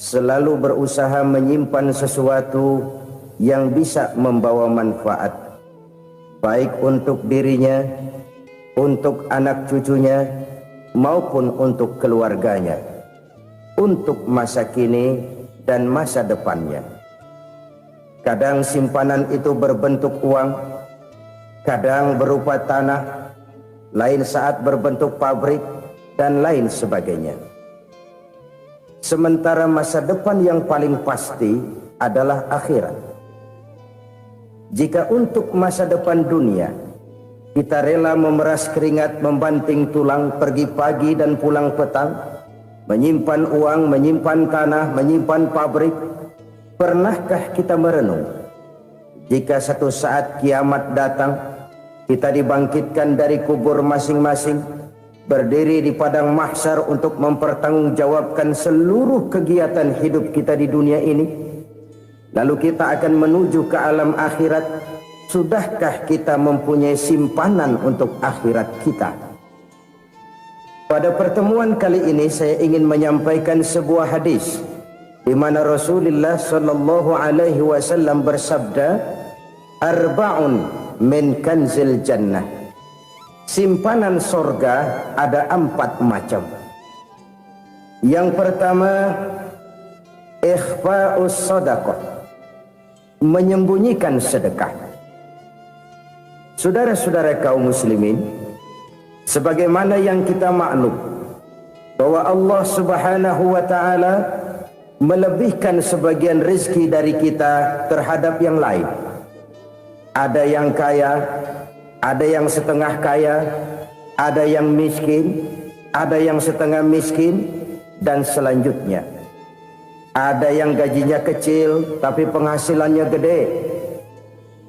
selalu berusaha menyimpan sesuatu yang bisa membawa manfaat, baik untuk dirinya, untuk anak cucunya, maupun untuk keluarganya, untuk masa kini dan masa depannya. Kadang simpanan itu berbentuk uang, kadang berupa tanah, lain saat berbentuk pabrik, dan lain sebagainya. Sementara masa depan yang paling pasti adalah akhirat. Jika untuk masa depan dunia kita rela memeras keringat, membanting tulang, pergi pagi dan pulang petang, menyimpan uang, menyimpan tanah, menyimpan pabrik, pernahkah kita merenung jika satu saat kiamat datang, kita dibangkitkan dari kubur masing-masing, berdiri di padang mahsyar untuk mempertanggungjawabkan seluruh kegiatan hidup kita di dunia ini? Lalu kita akan menuju ke alam akhirat. Sudahkah kita mempunyai simpanan untuk akhirat kita? Pada pertemuan kali ini saya ingin menyampaikan sebuah hadis di mana Rasulullah sallallahu alaihi wasallam bersabda, "Arba'un min kanzil jannah." Simpanan sorga ada 4 macam. Yang pertama, ikhfa'us sadaqah, menyembunyikan sedekah. Saudara-saudara kaum muslimin, sebagaimana yang kita maklum bahwa Allah Subhanahu wa taala melebihkan sebagian rezeki dari kita terhadap yang lain. Ada yang kaya, ada yang setengah kaya, ada yang miskin, ada yang setengah miskin, dan selanjutnya. Ada yang gajinya kecil tapi penghasilannya gede.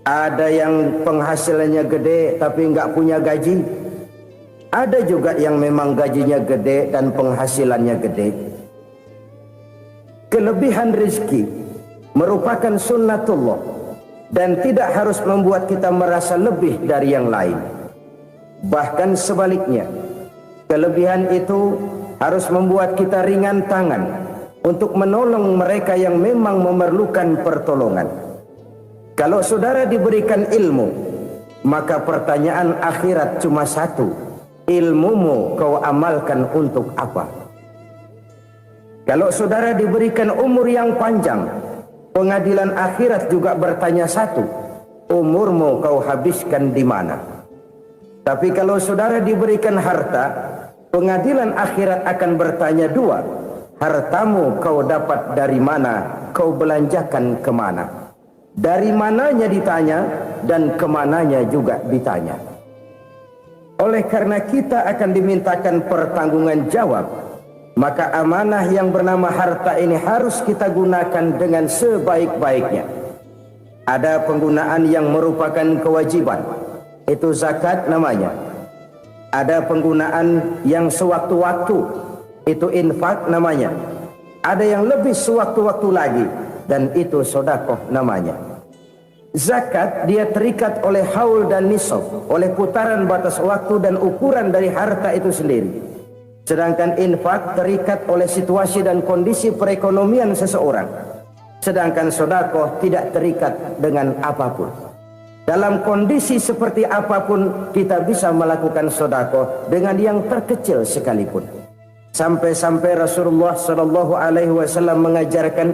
Ada yang penghasilannya gede tapi nggak punya gaji. Ada juga yang memang gajinya gede dan penghasilannya gede. Kelebihan rezeki merupakan sunnatullah dan tidak harus membuat kita merasa lebih dari yang lain. Bahkan sebaliknya, kelebihan itu harus membuat kita ringan tangan untuk menolong mereka yang memang memerlukan pertolongan. Kalau saudara diberikan ilmu, maka pertanyaan akhirat cuma satu: ilmumu kau amalkan untuk apa? Kalau saudara diberikan umur yang panjang, pengadilan akhirat juga bertanya satu: umurmu kau habiskan di mana? Tapi kalau saudara diberikan harta, pengadilan akhirat akan bertanya dua: hartamu kau dapat dari mana, kau belanjakan kemana? Dari mananya ditanya, dan kemananya juga ditanya. Oleh karena kita akan dimintakan pertanggungan jawab, maka amanah yang bernama harta ini harus kita gunakan dengan sebaik-baiknya. Ada penggunaan yang merupakan kewajiban, itu zakat namanya. Ada penggunaan yang sewaktu-waktu, itu infak namanya. Ada yang lebih sewaktu-waktu lagi, dan itu sedekah namanya. Zakat dia terikat oleh haul dan nisab, oleh putaran batas waktu dan ukuran dari harta itu sendiri. Sedangkan infak terikat oleh situasi dan kondisi perekonomian seseorang. Sedangkan sedekah tidak terikat dengan apapun. Dalam kondisi seperti apapun kita bisa melakukan sedekah dengan yang terkecil sekalipun. Sampai-sampai Rasulullah sallallahu alaihi wasallam mengajarkan,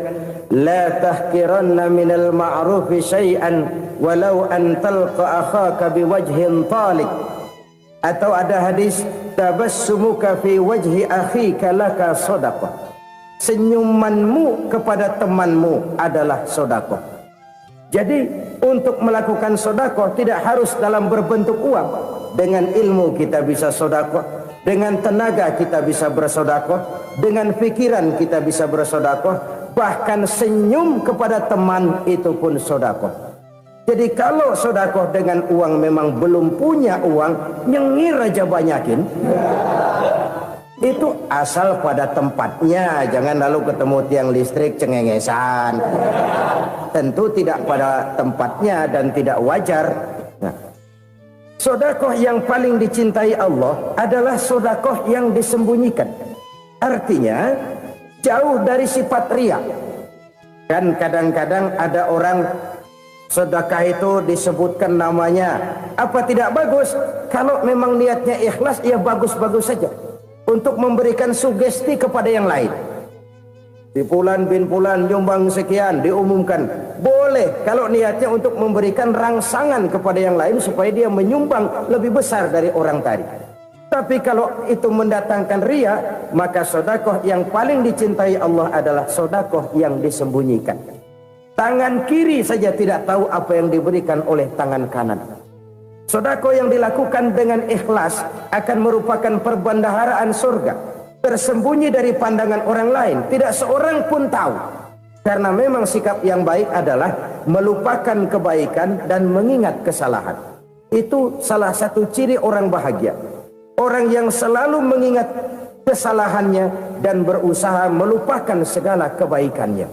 la tahqiranna minal ma'rufi syai'an walau an talqa akhaka biwajhin talik. Atau ada hadis, tabassumuka fi wajhi akhika laka shadaqah. Senyumanmu kepada temanmu adalah sedekah. Jadi untuk melakukan sedekah tidak harus dalam berbentuk uang. Dengan ilmu kita bisa sedekah, dengan tenaga kita bisa bersedekah, dengan pikiran kita bisa bersedekah, bahkan senyum kepada teman itu pun sedekah. Jadi kalau sedekah dengan uang memang belum punya uang, nyengir aja banyakin. Itu asal pada tempatnya, jangan lalu ketemu tiang listrik cengengesan. Tentu tidak pada tempatnya dan tidak wajar. Nah, sedekah yang paling dicintai Allah adalah sedekah yang disembunyikan. Artinya jauh dari sifat riya. Kan kadang-kadang ada orang sedekah itu disebutkan namanya, apa tidak bagus? Kalau memang niatnya ikhlas, ya bagus-bagus saja untuk memberikan sugesti kepada yang lain. Di Fulan bin Fulan nyumbang sekian, diumumkan. Boleh kalau niatnya untuk memberikan rangsangan kepada yang lain supaya dia menyumbang lebih besar dari orang tadi. Tapi kalau itu mendatangkan riya, maka sedekah yang paling dicintai Allah adalah sedekah yang disembunyikan. Tangan kiri saja tidak tahu apa yang diberikan oleh tangan kanan. Sedekah yang dilakukan dengan ikhlas akan merupakan perbendaharaan surga, tersembunyi dari pandangan orang lain, tidak seorang pun tahu. Karena memang sikap yang baik adalah melupakan kebaikan dan mengingat kesalahan. Itu salah satu ciri orang bahagia. Orang yang selalu mengingat kesalahannya dan berusaha melupakan segala kebaikannya.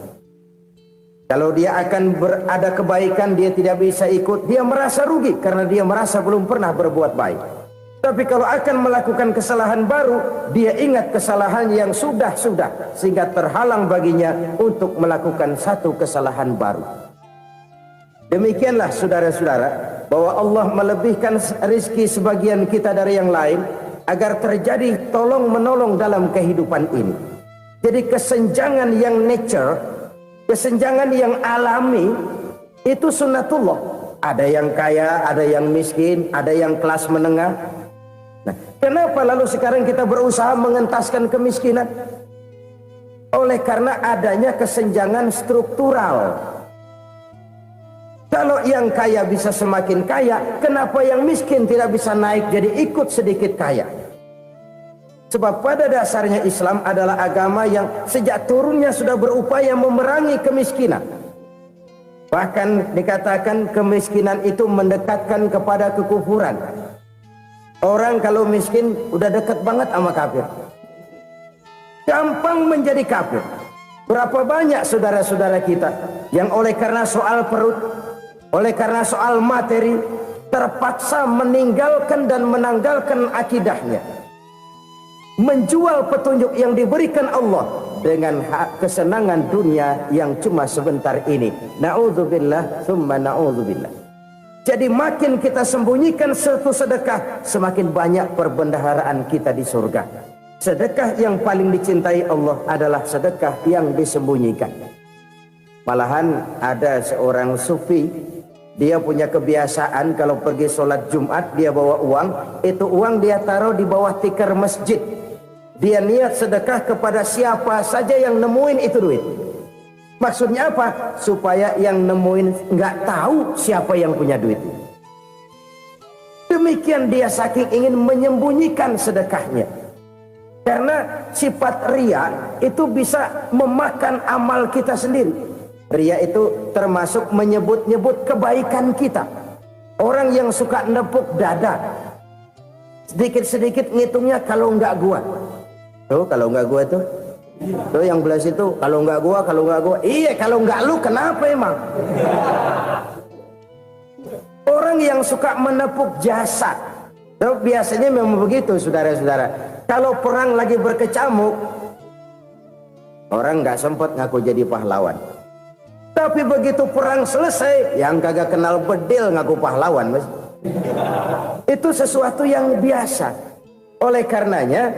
Kalau dia akan berada kebaikan, dia tidak bisa ikut, dia merasa rugi karena dia merasa belum pernah berbuat baik. Tapi kalau akan melakukan kesalahan baru, dia ingat kesalahan yang sudah-sudah, sehingga terhalang baginya untuk melakukan satu kesalahan baru. Demikianlah saudara-saudara, bahwa Allah melebihkan rizki sebagian kita dari yang lain agar terjadi tolong-menolong dalam kehidupan ini. Jadi kesenjangan yang nature, kesenjangan yang alami, itu sunnatullah. Ada yang kaya, ada yang miskin, ada yang kelas menengah. Nah, kenapa lalu sekarang kita berusaha mengentaskan kemiskinan? Oleh karena adanya kesenjangan struktural. Kalau yang kaya bisa semakin kaya, kenapa yang miskin tidak bisa naik jadi ikut sedikit kaya? Sebab pada dasarnya Islam adalah agama yang sejak turunnya sudah berupaya memerangi kemiskinan. Bahkan dikatakan kemiskinan itu mendekatkan kepada kekufuran. Orang kalau miskin udah dekat banget sama kafir. Gampang menjadi kafir. Berapa banyak saudara-saudara kita yang oleh karena soal perut, oleh karena soal materi, terpaksa meninggalkan dan menanggalkan akidahnya, menjual petunjuk yang diberikan Allah dengan kesenangan dunia yang cuma sebentar ini. Na'udzubillah thumma na'udzubillah. Jadi makin kita sembunyikan satu sedekah, semakin banyak perbendaharaan kita di surga. Sedekah yang paling dicintai Allah adalah sedekah yang disembunyikan. Malahan ada seorang sufi, dia punya kebiasaan kalau pergi sholat Jumat dia bawa uang, itu uang dia taruh di bawah tikar masjid. Dia niat sedekah kepada siapa saja yang nemuin itu duit. Maksudnya apa? Supaya yang nemuin nggak tahu siapa yang punya duit. Demikian dia saking ingin menyembunyikan sedekahnya. Karena sifat riya itu bisa memakan amal kita sendiri. Riya itu termasuk menyebut-nyebut kebaikan kita. Orang yang suka nepuk dada, sedikit-sedikit ngitungnya kalau nggak gua. Tuh kalau nggak gua tuh yang belas itu kalau nggak gua, kalau nggak gua. Iya kalau nggak lu kenapa emang? Orang yang suka menepuk jasad, tuh biasanya memang begitu saudara-saudara. Kalau perang lagi berkecamuk, orang nggak sempat ngaku jadi pahlawan. Tapi begitu perang selesai, yang kagak kenal bedil ngaku pahlawan, mas. Itu sesuatu yang biasa. Oleh karenanya,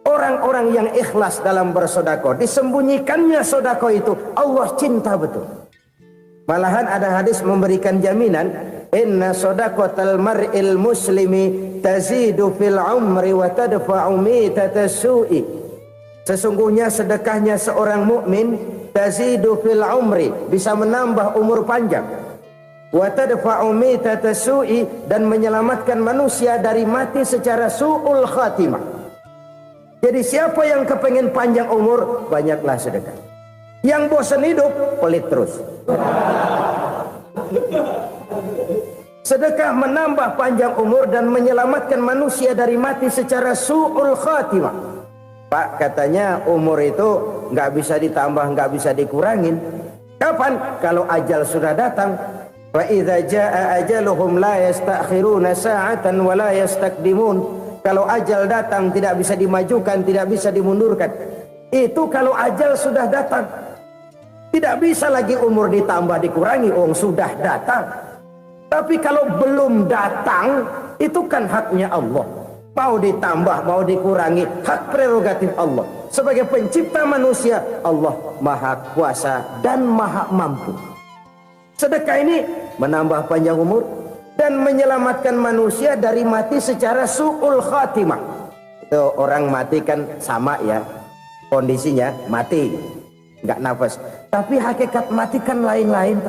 orang-orang yang ikhlas dalam bersedekah, disembunyikannya sedekah itu, Allah cinta betul. Malahan ada hadis memberikan jaminan, inna sadaqatal mar'il muslimi tazidu fil umri wa tadfa'u mitatas su'i. Sesungguhnya sedekahnya seorang mukmin tazidu fil umri, bisa menambah umur panjang, wa tadfa'u mitatas su'i, dan menyelamatkan manusia dari mati secara su'ul khatimah. Jadi siapa yang kepengen panjang umur, banyaklah sedekah. Yang bosan hidup, pelit terus. Sedekah menambah panjang umur dan menyelamatkan manusia dari mati secara su'ul khatimah. Pak, katanya umur itu nggak bisa ditambah, nggak bisa dikurangin. Kapan? Kalau ajal sudah datang. Wa idza jaa ajaluhum la yastakhiruna sa'atan wa la yastaqdimun. Kalau ajal datang tidak bisa dimajukan, tidak bisa dimundurkan. Itu kalau ajal sudah datang. Tidak bisa lagi umur ditambah dikurangi, sudah datang. Tapi kalau belum datang, itu kan haknya Allah. Mau ditambah, mau dikurangi, hak prerogatif Allah. Sebagai pencipta manusia, Allah maha kuasa dan maha mampu. Sedekah ini menambah panjang umur dan menyelamatkan manusia dari mati secara su'ul khatimah. Itu orang mati kan sama ya, kondisinya mati, nggak nafas. Tapi hakikat mati kan lain-lain.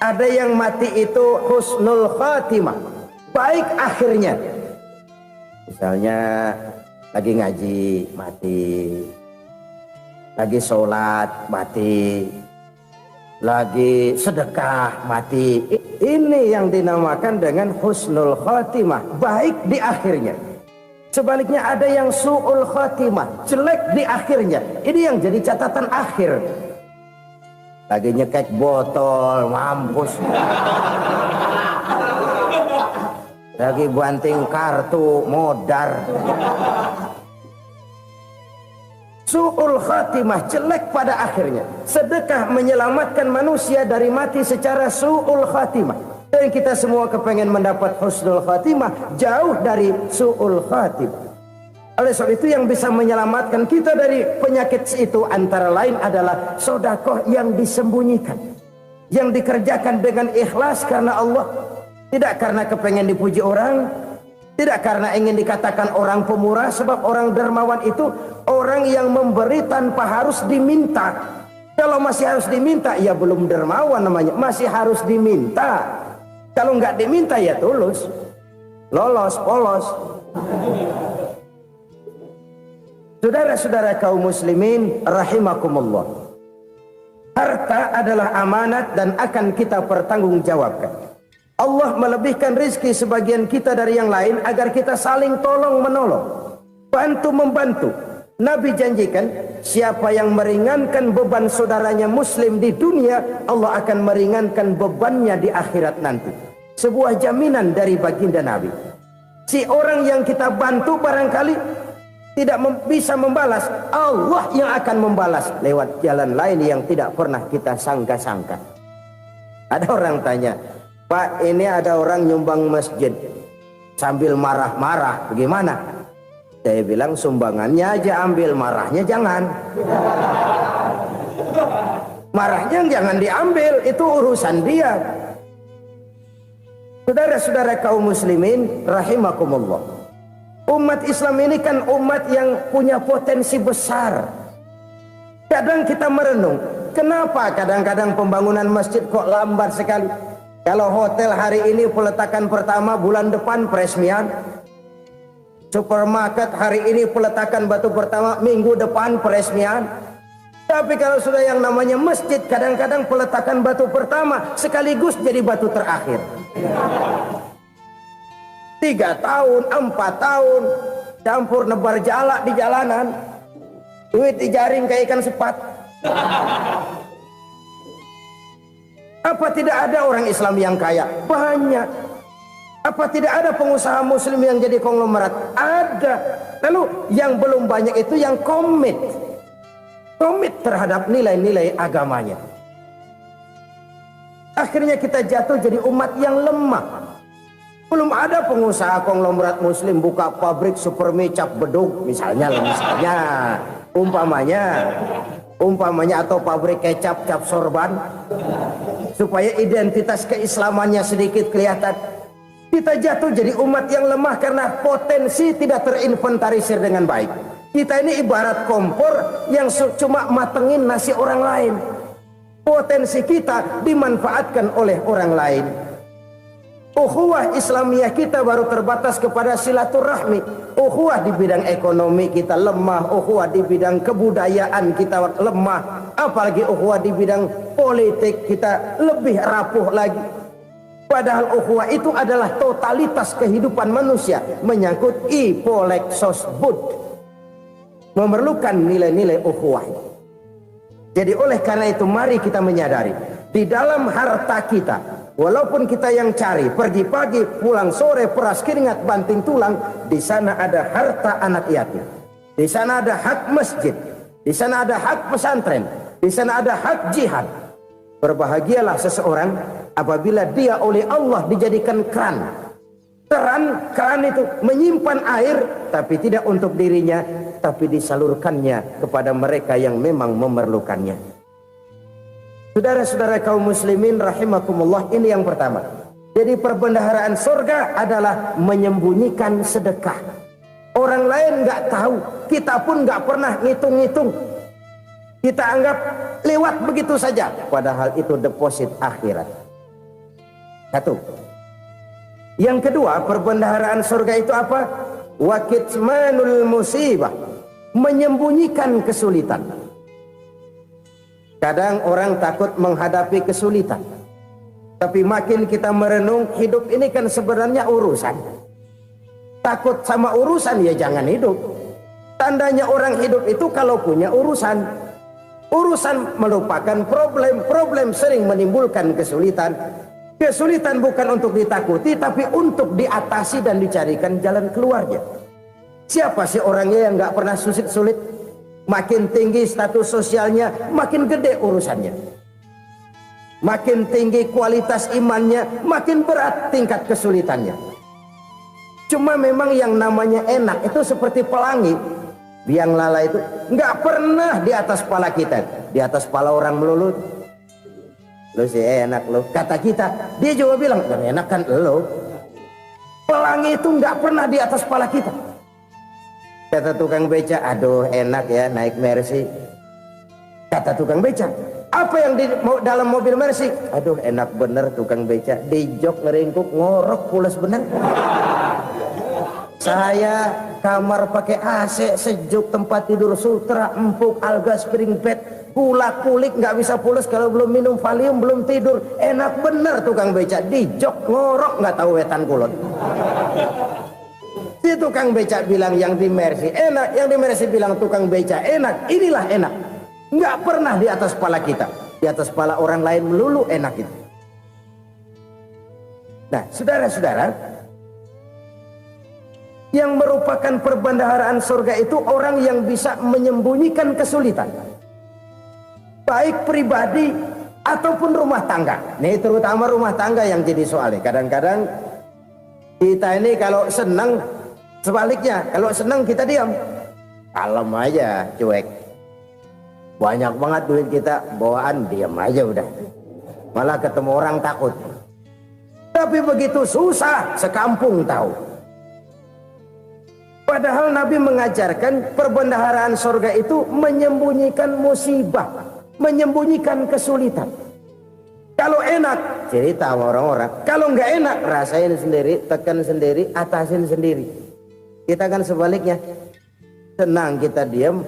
Ada yang mati itu husnul khatimah, baik akhirnya. Misalnya lagi ngaji mati, lagi sholat mati, lagi sedekah mati. Ini yang dinamakan dengan husnul khatimah, baik di akhirnya. Sebaliknya ada yang su'ul khatimah, jelek di akhirnya. Ini yang jadi catatan akhir. Lagi nyekek botol, mampus. Lagi banting kartu, modar. Su'ul khatimah, jelek pada akhirnya. Sedekah menyelamatkan manusia dari mati secara su'ul khatimah. Dan kita semua kepengen mendapat husnul khatimah, jauh dari su'ul khatimah. Oleh sebab itu yang bisa menyelamatkan kita dari penyakit itu antara lain adalah sedekah yang disembunyikan, yang dikerjakan dengan ikhlas karena Allah. Tidak karena kepengen dipuji orang, tidak karena ingin dikatakan orang pemurah. Sebab orang dermawan itu orang yang memberi tanpa harus diminta. Kalau masih harus diminta, ya belum dermawan namanya, masih harus diminta. Kalau nggak diminta ya tulus, lolos, polos. Saudara-saudara kaum muslimin rahimakumullah, harta adalah amanat dan akan kita pertanggungjawabkan. Allah melebihkan rizki sebagian kita dari yang lain agar kita saling tolong menolong, bantu membantu. Nabi janjikan siapa yang meringankan beban saudaranya muslim di dunia, Allah akan meringankan bebannya di akhirat nanti. Sebuah jaminan dari baginda Nabi. Si orang yang kita bantu barangkali tidak bisa membalas, Allah yang akan membalas lewat jalan lain yang tidak pernah kita sangka-sangka. Ada orang tanya, Pak, ini ada orang nyumbang masjid sambil marah-marah, bagaimana? Saya bilang sumbangannya aja ambil, marahnya jangan. Marahnya jangan diambil, itu urusan dia. Saudara-saudara kaum muslimin rahimakumullah, umat Islam ini kan umat yang punya potensi besar. Kadang kita merenung, kenapa kadang-kadang pembangunan masjid kok lambat sekali? Kalau hotel hari ini peletakan pertama, bulan depan peresmian. Supermarket hari ini peletakan batu pertama, minggu depan peresmian. Tapi kalau sudah yang namanya masjid, kadang-kadang peletakan batu pertama sekaligus jadi batu terakhir. 3 tahun, 4 tahun, campur nebar jalak di jalanan, duit dijaring kayak ikan sepat. Apa tidak ada orang Islam yang kaya? Banyak. Apa tidak ada pengusaha muslim yang jadi konglomerat? Ada. Lalu yang belum banyak itu yang komit terhadap nilai-nilai agamanya. Akhirnya kita jatuh jadi umat yang lemah. Belum ada pengusaha konglomerat muslim buka pabrik supermi cap bedug misalnya umpamanya atau pabrik kecap cap sorban supaya identitas keislamannya sedikit kelihatan. Kita jatuh jadi umat yang lemah karena potensi tidak terinventarisir dengan baik. Kita ini ibarat kompor yang cuma matengin nasi orang lain. Potensi kita dimanfaatkan oleh orang lain. Ukhuwah Islamiyah kita baru terbatas kepada silaturahmi. Ukhuwah di bidang ekonomi kita lemah, ukhuwah di bidang kebudayaan kita lemah, apalagi ukhuwah di bidang politik kita lebih rapuh lagi. Padahal ukhuwah itu adalah totalitas kehidupan manusia, menyangkut ipolek sosbud, memerlukan nilai-nilai ukhuwah. Jadi oleh karena itu mari kita menyadari di dalam harta kita, walaupun kita yang cari, pergi pagi, pulang sore, peras keringat, banting tulang, di sana ada harta anak yatim. Di sana ada hak masjid. di sana ada hak pesantren, di sana ada hak jihad. Berbahagialah seseorang apabila dia oleh Allah dijadikan keran. Keran itu menyimpan air, tapi tidak untuk dirinya, tapi disalurkannya kepada mereka yang memang memerlukannya. Saudara-saudara kaum muslimin rahimakumullah, ini yang pertama. Jadi perbendaharaan surga adalah menyembunyikan sedekah. Orang lain nggak tahu, kita pun nggak pernah ngitung-ngitung. Kita anggap lewat begitu saja, padahal itu deposit akhirat. Satu. Yang kedua, perbendaharaan surga itu apa? Wa kitmanul musibah, menyembunyikan kesulitan. Kadang orang takut menghadapi kesulitan, tapi makin kita merenung, hidup ini kan sebenarnya urusan. Takut sama urusan, ya jangan hidup. Tandanya orang hidup itu kalau punya urusan. Urusan merupakan problem sering menimbulkan kesulitan. Kesulitan bukan untuk ditakuti, tapi untuk diatasi dan dicarikan jalan keluarnya. Siapa sih orangnya yang nggak pernah sulit-sulit? Makin tinggi status sosialnya, makin gede urusannya. Makin tinggi kualitas imannya, makin berat tingkat kesulitannya. Cuma memang yang namanya enak itu seperti pelangi. Biang lala itu nggak pernah di atas kepala kita, di atas kepala orang melulu. Lu sih enak lu, kata kita. Dia juga bilang yang enak kan lu. Pelangi itu nggak pernah di atas kepala kita. Kata tukang beca, aduh enak ya naik Mercy. Kata tukang beca, apa yang di dalam mobil Mercy? Aduh enak bener tukang beca, di jok ngeringkuk ngorok pulas bener. Saya kamar pakai AC sejuk, tempat tidur sutra, empuk, alga, spring bed, kulak kulik nggak bisa pulas kalau belum minum Valium, belum tidur. Enak bener tukang beca, di jok ngorok nggak tahu wetan kulon. Si tukang beca bilang yang di Mercy enak, yang di Mercy bilang tukang beca enak. Inilah enak, nggak pernah di atas kepala kita, di atas kepala orang lain melulu enak itu. Nah, saudara-saudara, yang merupakan perbendaharaan surga itu orang yang bisa menyembunyikan kesulitan, baik pribadi ataupun rumah tangga. Nih terutama rumah tangga yang jadi soalnya. Kadang-kadang kita ini kalau senang, sebaliknya kalau senang kita diam, kalem aja, cuek. Banyak banget duit kita bawaan, diam aja udah. Malah ketemu orang takut. Tapi begitu susah, sekampung tahu. Padahal Nabi mengajarkan perbendaharaan surga itu menyembunyikan musibah, menyembunyikan kesulitan. Kalau enak, cerita sama orang-orang. Kalau nggak enak, rasain sendiri, tekan sendiri, atasin sendiri. Kita kan sebaliknya, senang kita diam,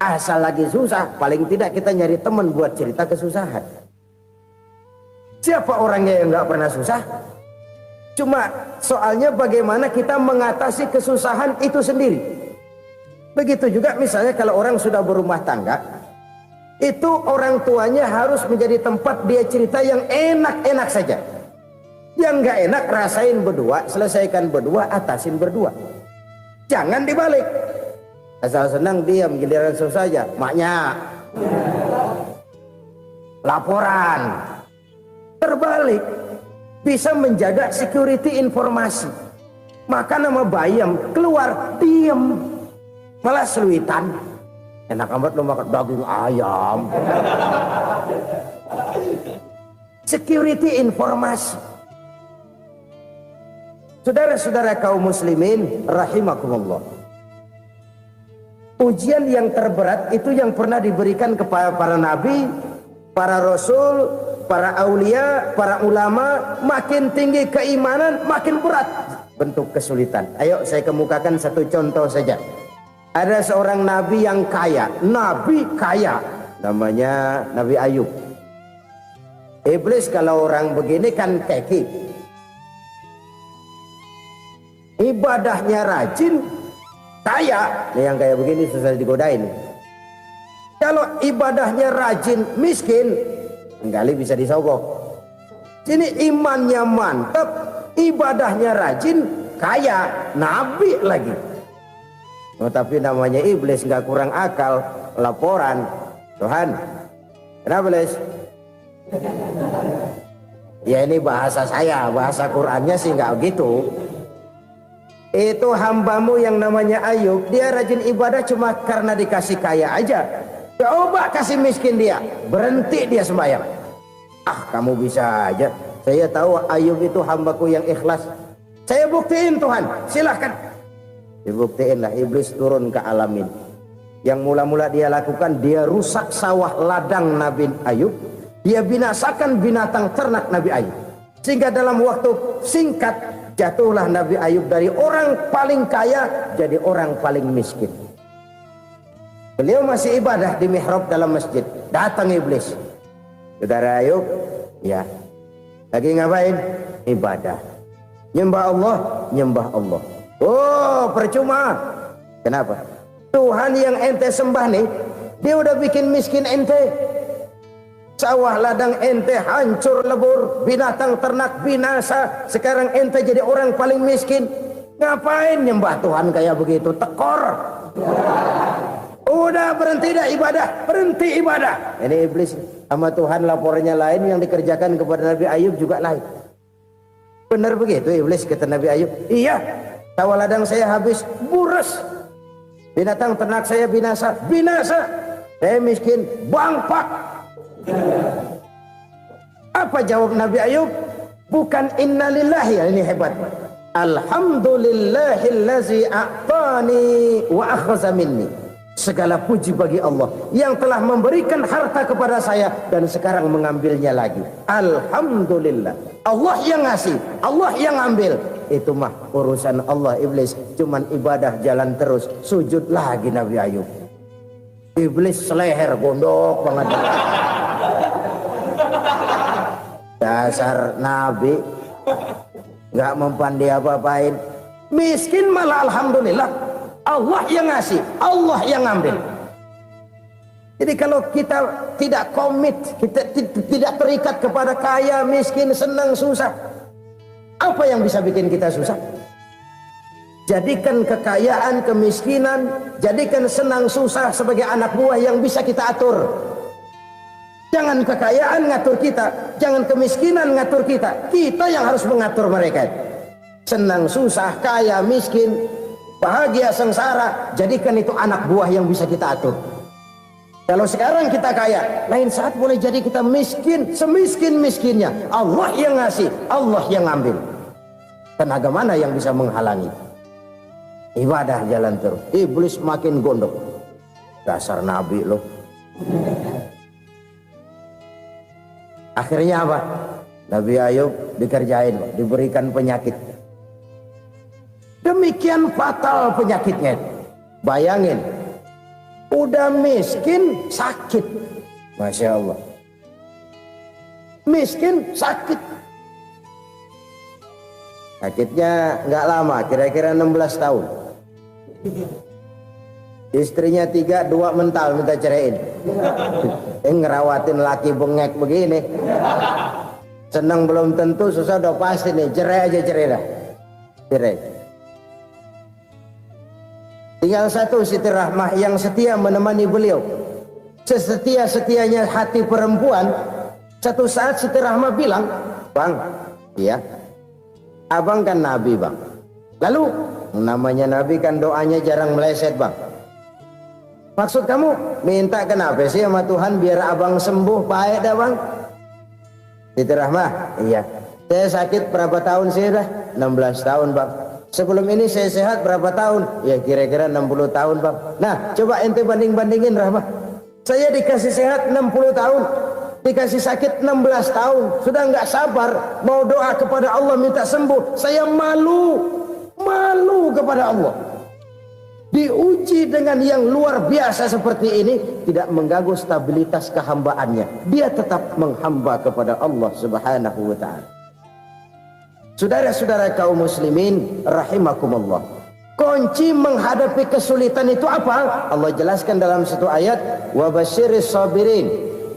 asal lagi susah, paling tidak kita nyari teman buat cerita kesusahan. Siapa orangnya yang nggak pernah susah? Cuma soalnya bagaimana kita mengatasi kesusahan itu sendiri. Begitu juga misalnya kalau orang sudah berumah tangga, itu orang tuanya harus menjadi tempat dia cerita yang enak-enak saja. Yang nggak enak rasain berdua, selesaikan berdua, atasin berdua. Jangan dibalik. Asal senang diam, giliran susah saja. Maknya laporan. Terbalik. Bisa menjaga security informasi. Maka nama bayam keluar diam, malah seluitan. Enak amat lo makan daging ayam. Security informasi. Saudara-saudara kaum muslimin rahimakumullah. Ujian yang terberat itu yang pernah diberikan kepada para nabi, para rasul, para aulia, para ulama. Makin tinggi keimanan, makin berat bentuk kesulitan. Ayo saya kemukakan satu contoh saja. Ada seorang nabi yang kaya, nabi kaya, namanya Nabi Ayub. Iblis kalau orang begini kan keki, ibadahnya rajin, kaya. Nih yang kayak begini susah digodain. Kalau ibadahnya rajin, miskin, kali bisa disogok. Sini imannya mantap, ibadahnya rajin, kaya, nabi lagi. Oh, tapi namanya iblis nggak kurang akal. laporan. Tuhan, kenapa Les? Ya ini bahasa saya, bahasa Qur'annya sih nggak gitu. Itu hambamu yang namanya Ayub, dia rajin ibadah cuma karena dikasih kaya aja. Coba kasih miskin dia, berhenti dia sembahyang. Ah, kamu bisa aja. Saya tahu Ayub itu hambaku yang ikhlas. Saya buktiin Tuhan, silahkan. Dibuktiin lah, iblis turun ke alamin. Yang mula-mula dia lakukan, dia rusak sawah ladang Nabi Ayub. Dia binasakan binatang ternak Nabi Ayub. Sehingga dalam waktu singkat, jatuhlah Nabi Ayub dari orang paling kaya jadi orang paling miskin. Beliau masih ibadah di mihrab dalam masjid. Datang iblis. Saudara Ayub, ya, lagi ngapain? Ibadah. Nyembah Allah, nyembah Allah. Oh, percuma. Kenapa? Tuhan yang ente sembah nih, dia udah bikin miskin ente. Sawah ladang ente hancur lebur, binatang ternak binasa. Sekarang ente jadi orang paling miskin. Ngapain nyembah Tuhan kayak begitu? Tekor. Udah berhenti dah ibadah, berhenti ibadah. Ini iblis sama Tuhan laporannya lain, yang dikerjakan kepada Nabi Ayub juga lain. Benar begitu iblis kata Nabi Ayub? Iya, sawah ladang saya habis, buras. Binatang ternak saya binasa, binasa. Saya miskin, bangpak. Apa jawab Nabi Ayub? Bukan innalillahi, ini hebat. Alhamdulillahillazi a'tani wa akhadha minni. Segala puji bagi Allah yang telah memberikan harta kepada saya dan sekarang mengambilnya lagi. Alhamdulillah. Allah yang ngasih, Allah yang ambil. Itu mah urusan Allah. Iblis cuman ibadah jalan terus, sujud lagi Nabi Ayub. Iblis seleher gondok banget. Dasar Nabi nggak mempan dia apa-apain. Miskin malah alhamdulillah. Allah yang ngasih, Allah yang ngambil. Jadi kalau kita tidak komit, kita tidak terikat kepada kaya, miskin, senang, susah, apa yang bisa bikin kita susah? Jadikan kekayaan, kemiskinan, jadikan senang susah sebagai anak buah yang bisa kita atur. Jangan kekayaan ngatur kita, jangan kemiskinan ngatur kita. Kita yang harus mengatur mereka. Senang susah, kaya, miskin, bahagia, sengsara, jadikan itu anak buah yang bisa kita atur. Kalau sekarang kita kaya, lain saat boleh jadi kita miskin, semiskin-miskinnya. Allah yang ngasih, Allah yang ngambil. Tenaga mana yang bisa menghalangi? Ibadah jalan terus. Iblis makin gondok. Dasar Nabi loh. Akhirnya apa? Nabi Ayub dikerjain, diberikan penyakit. Demikian fatal penyakitnya. Bayangin, udah miskin sakit. Masya Allah. Miskin sakit. Sakitnya nggak lama, kira-kira 16 tahun. Istrinya 3, 2 mental minta ceraiin. Ngerawatin laki bengek begini. Senang belum tentu, susah udah pasti nih. Cerai aja, cerai dah. Cerai. Tinggal satu Siti Rahmah yang setia menemani beliau. Sesetia-setianya hati perempuan. Satu saat Siti Rahmah bilang, "Bang, iya, abang kan Nabi bang. Lalu namanya Nabi kan doanya jarang meleset bang. Maksud kamu minta kenapa sih sama Tuhan biar abang sembuh baik dah bang?" Siti Rahmah, iya. Saya sakit berapa tahun sih dah? 16 tahun bang. Sebelum ini saya sehat berapa tahun? Ya kira-kira 60 tahun bang. Nah coba ente banding-bandingin Rahmah. Saya dikasih sehat 60 tahun. Dikasih sakit 16 tahun. Sudah nggak sabar mau doa kepada Allah minta sembuh. Saya malu kepada Allah. Diuji dengan yang luar biasa seperti ini, tidak mengganggu stabilitas kehambaannya. Dia tetap menghamba kepada Allah Subhanahu wa ta'ala. Saudara-saudara kaum muslimin rahimakumullah. Kunci menghadapi kesulitan itu apa? Allah jelaskan dalam satu ayat, wa basyiris sabirin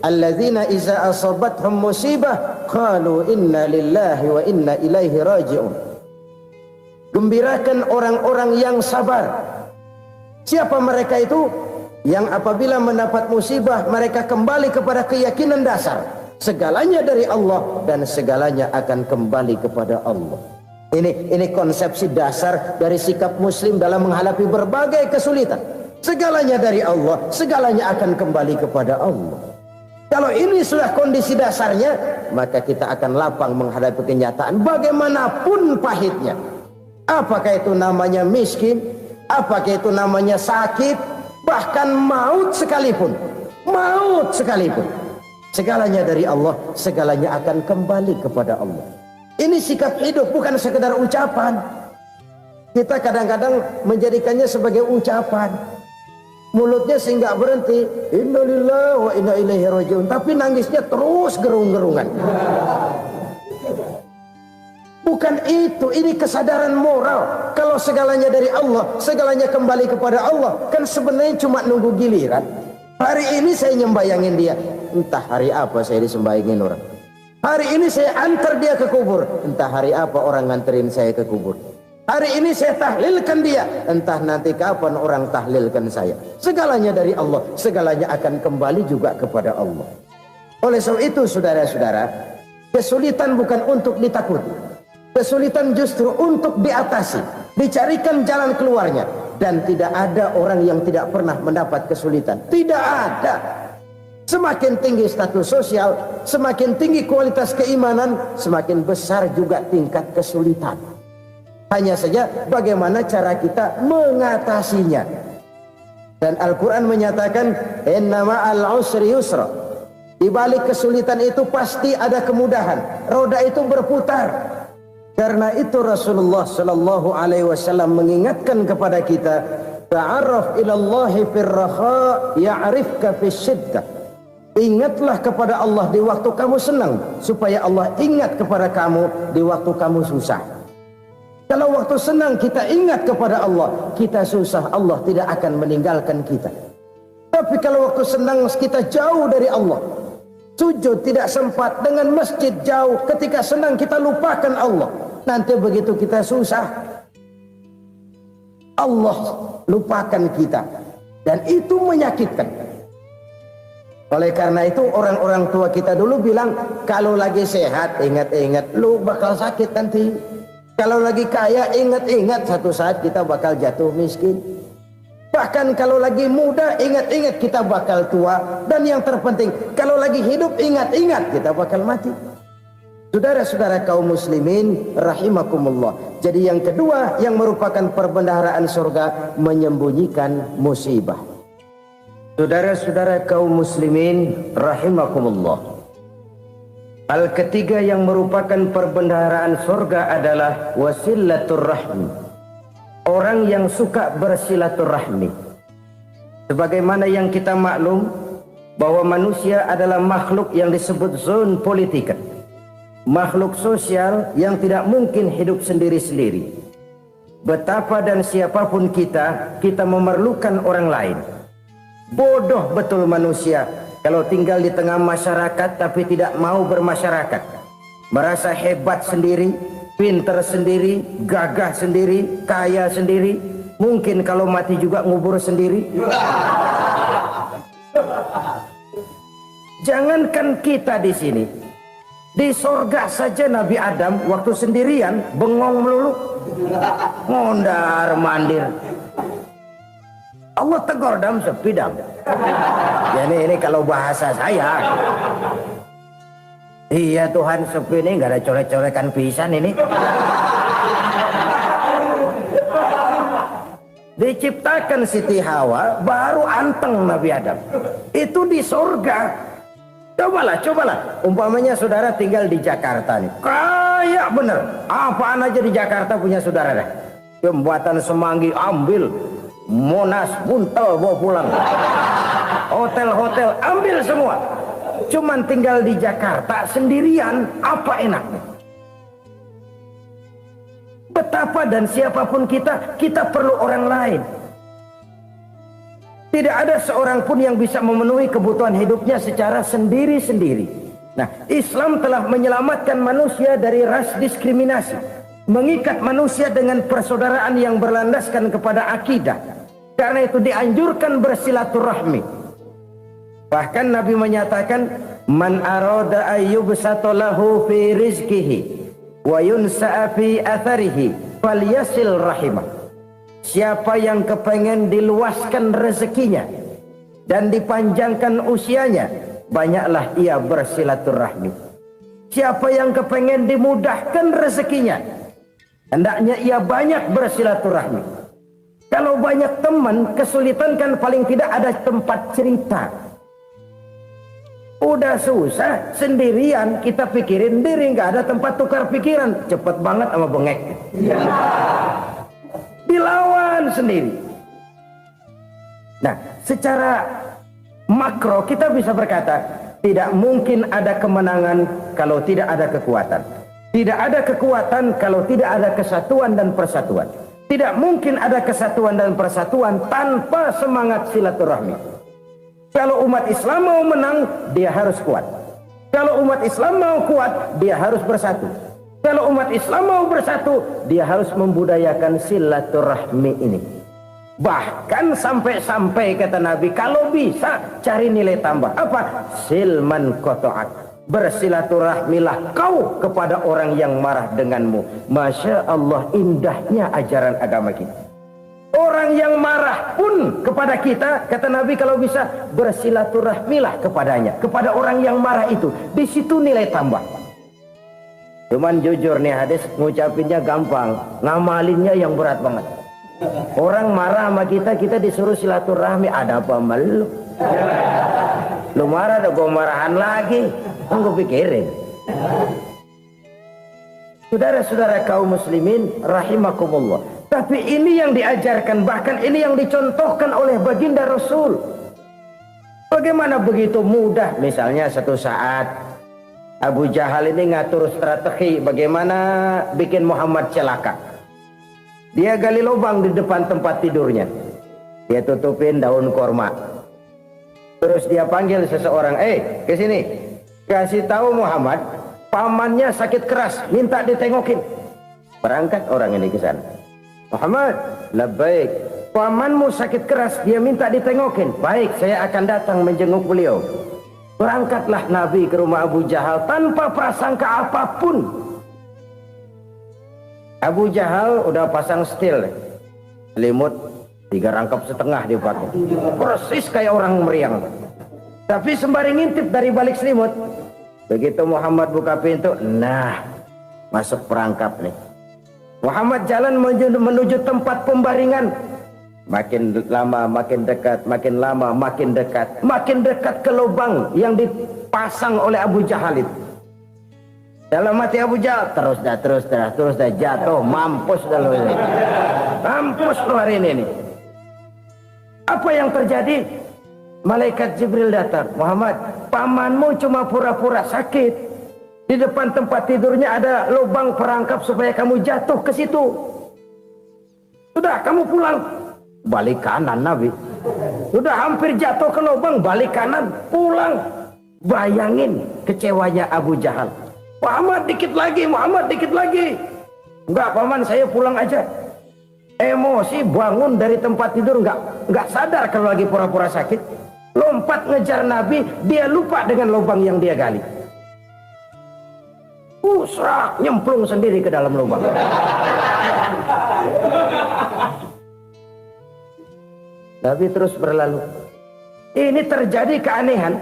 alladzina iza asabathum musibah qalu inna lillahi wa inna ilaihi raji'un. Gembirakan orang-orang yang sabar. Siapa mereka itu? yang apabila mendapat musibah mereka kembali kepada keyakinan dasar segalanya dari Allah dan segalanya akan kembali kepada Allah. Ini konsepsi dasar dari sikap muslim dalam menghadapi berbagai kesulitan. Segalanya dari Allah, segalanya akan kembali kepada Allah. Kalau ini sudah kondisi dasarnya, maka kita akan lapang menghadapi kenyataan bagaimanapun pahitnya. Apakah itu namanya miskin, apakah itu namanya sakit, bahkan maut sekalipun. Maut sekalipun. Segalanya dari Allah, segalanya akan kembali kepada Allah. Ini sikap hidup, bukan sekedar ucapan. Kita kadang-kadang menjadikannya sebagai ucapan. Mulutnya sehingga berhenti, innalillahi wa inna ilaihi rajiun, tapi nangisnya terus gerung-gerungan. Bukan itu, ini kesadaran moral. Kalau segalanya dari Allah, segalanya kembali kepada Allah, kan sebenarnya cuma nunggu giliran. Hari ini saya nyembayangin dia, entah hari apa saya disembayangin orang. Hari ini saya antar dia ke kubur, entah hari apa orang nganterin saya ke kubur. Hari ini saya tahlilkan dia, entah nanti kapan orang tahlilkan saya. Segalanya dari Allah, segalanya akan kembali juga kepada Allah. Oleh sebab itu saudara-saudara, kesulitan bukan untuk ditakuti. Kesulitan justru untuk diatasi, dicarikan jalan keluarnya. Dan tidak ada orang yang tidak pernah mendapat kesulitan. Tidak ada. Semakin tinggi status sosial, semakin tinggi kualitas keimanan, semakin besar juga tingkat kesulitan. Hanya saja bagaimana cara kita mengatasinya. Dan Al-Quran menyatakan innama al-usri yusra. Di balik kesulitan itu pasti ada kemudahan. Roda itu berputar. Karena itu Rasulullah sallallahu alaihi wasallam mengingatkan kepada kita, ta'arraf ila Allahi fir raha ya'rifka fis syiddah. Ingatlah kepada Allah di waktu kamu senang, supaya Allah ingat kepada kamu di waktu kamu susah. Kalau waktu senang kita ingat kepada Allah, kita susah, Allah tidak akan meninggalkan kita. Tapi kalau waktu senang kita jauh dari Allah, sujud tidak sempat, dengan masjid jauh, ketika senang kita lupakan Allah. Nanti begitu kita susah, Allah lupakan kita. Dan itu menyakitkan. Oleh karena itu orang-orang tua kita dulu bilang, kalau lagi sehat ingat-ingat lu bakal sakit nanti. Kalau lagi kaya ingat-ingat satu saat kita bakal jatuh miskin. Bahkan kalau lagi muda ingat-ingat kita bakal tua. Dan yang terpenting kalau lagi hidup ingat-ingat kita bakal mati. Saudara-saudara kaum muslimin rahimakumullah. Jadi yang kedua yang merupakan perbendaharaan surga, menyembunyikan musibah. Saudara-saudara kaum muslimin rahimakumullah. Hal ketiga yang merupakan perbendaharaan surga adalah wasilatur rahmi. Orang yang suka bersilaturahmi. Sebagaimana yang kita maklum bahwa manusia adalah makhluk yang disebut zon politika. Makhluk sosial yang tidak mungkin hidup sendiri-sendiri. Betapa dan siapapun kita memerlukan orang lain. Bodoh betul manusia kalau tinggal di tengah masyarakat tapi tidak mau bermasyarakat. Merasa hebat sendiri, pinter sendiri, gagah sendiri, kaya sendiri. Mungkin kalau mati juga ngubur sendiri. Jangankan kita di sini, di sorga saja Nabi Adam waktu sendirian bengong melulu, ngondar mandir. Allah tegur dam sepi dam. Jadi ini kalau bahasa saya, iya Tuhan sepi ini nggak ada colek-colekan pisan ini. Diciptakan Siti Hawa baru anteng Nabi Adam. Itu di sorga. Cobalah. Umpamanya saudara tinggal di Jakarta nih. Kayak bener. Apaan aja di Jakarta punya saudara dah. Jembatan Semanggi ambil. Monas buntel bawa pulang. Hotel-hotel ambil semua. Cuman tinggal di Jakarta sendirian, apa enaknya? Betapa dan siapapun kita perlu orang lain. Tidak ada seorang pun yang bisa memenuhi kebutuhan hidupnya secara sendiri-sendiri. Nah, Islam telah menyelamatkan manusia dari ras diskriminasi, mengikat manusia dengan persaudaraan yang berlandaskan kepada akidah. Karena itu dianjurkan bersilaturahmi. Bahkan Nabi menyatakan, man arada ayyubsata lahu fi rizqihi wa yunsa'a fi atharihi falyasil rahimah. Siapa yang kepengen diluaskan rezekinya dan dipanjangkan usianya, banyaklah ia bersilaturahmi. Siapa yang kepengen dimudahkan rezekinya, hendaknya ia banyak bersilaturahmi. Kalau banyak teman, kesulitan kan paling tidak ada tempat cerita. Udah susah, sendirian kita pikirin diri, nggak ada tempat tukar pikiran. Cepet banget sama bengek. Dilawan sendiri. Nah, secara makro kita bisa berkata, tidak mungkin ada kemenangan kalau tidak ada kekuatan. Tidak ada kekuatan kalau tidak ada kesatuan dan persatuan. Tidak mungkin ada kesatuan dan persatuan tanpa semangat silaturahmi. Kalau umat Islam mau menang, dia harus kuat. Kalau umat Islam mau kuat, dia harus bersatu. Kalau umat Islam mau bersatu, dia harus membudayakan silaturahmi ini. Bahkan sampai-sampai kata Nabi, kalau bisa cari nilai tambah. Apa? Silman qata'ak. Bersilaturahmilah kau kepada orang yang marah denganmu. Masya Allah, indahnya ajaran agama kita. Orang yang marah pun kepada kita, kata Nabi, kalau bisa bersilaturahmilah kepadanya, kepada orang yang marah itu. Di situ nilai tambah. Cuman jujur nih hadis, ngucapinnya gampang, ngamalinnya yang berat banget. Orang marah sama kita, kita disuruh silaturahmi, ada apa malu? Lu marah, ada gue marahan lagi. Gue pikirin. Saudara-saudara kaum muslimin rahimakumullah. Tapi ini yang diajarkan, bahkan ini yang dicontohkan oleh baginda Rasul. Bagaimana begitu mudah, misalnya satu saat Abu Jahal ini ngatur strategi bagaimana bikin Muhammad celaka. Dia gali lubang di depan tempat tidurnya. Dia tutupin daun korma. Terus dia panggil seseorang, ke sini. Kasih tahu Muhammad, pamannya sakit keras, minta ditengokin. Berangkat orang ini ke sana. Muhammad, labbaik. Pamanmu sakit keras, dia minta ditengokin. Baik, saya akan datang menjenguk beliau. Berangkatlah Nabi ke rumah Abu Jahal tanpa prasangka apapun. Abu Jahal udah pasang setil, selimut 3 rangkap setengah dia pakai. Persis kayak orang meriang. Tapi sembari ngintip dari balik selimut, begitu Muhammad buka pintu, nah masuk perangkap nih. Muhammad jalan menuju tempat pembaringan. Makin lama makin dekat, makin lama makin dekat, makin dekat ke lubang yang dipasang oleh Abu Jahal itu. Dalam hati Abu Jahal, terus dah jatuh, mampus dah lo ini. Mampus lo hari ini nih. Apa yang terjadi? Malaikat Jibril datang. Muhammad, pamanmu cuma pura-pura sakit. Di depan tempat tidurnya ada lubang perangkap supaya kamu jatuh ke situ. Sudah, kamu pulang. Balik kanan Nabi. Sudah hampir jatuh ke lubang, balik kanan, pulang. Bayangin kecewanya Abu Jahal. Muhammad dikit lagi, Muhammad dikit lagi. Enggak paman, saya pulang aja. Emosi bangun dari tempat tidur, enggak sadar kalau lagi pura-pura sakit. Lompat ngejar Nabi, dia lupa dengan lubang yang dia gali. Serak, nyemplung sendiri ke dalam lubang. Nabi terus berlalu. Ini terjadi keanehan.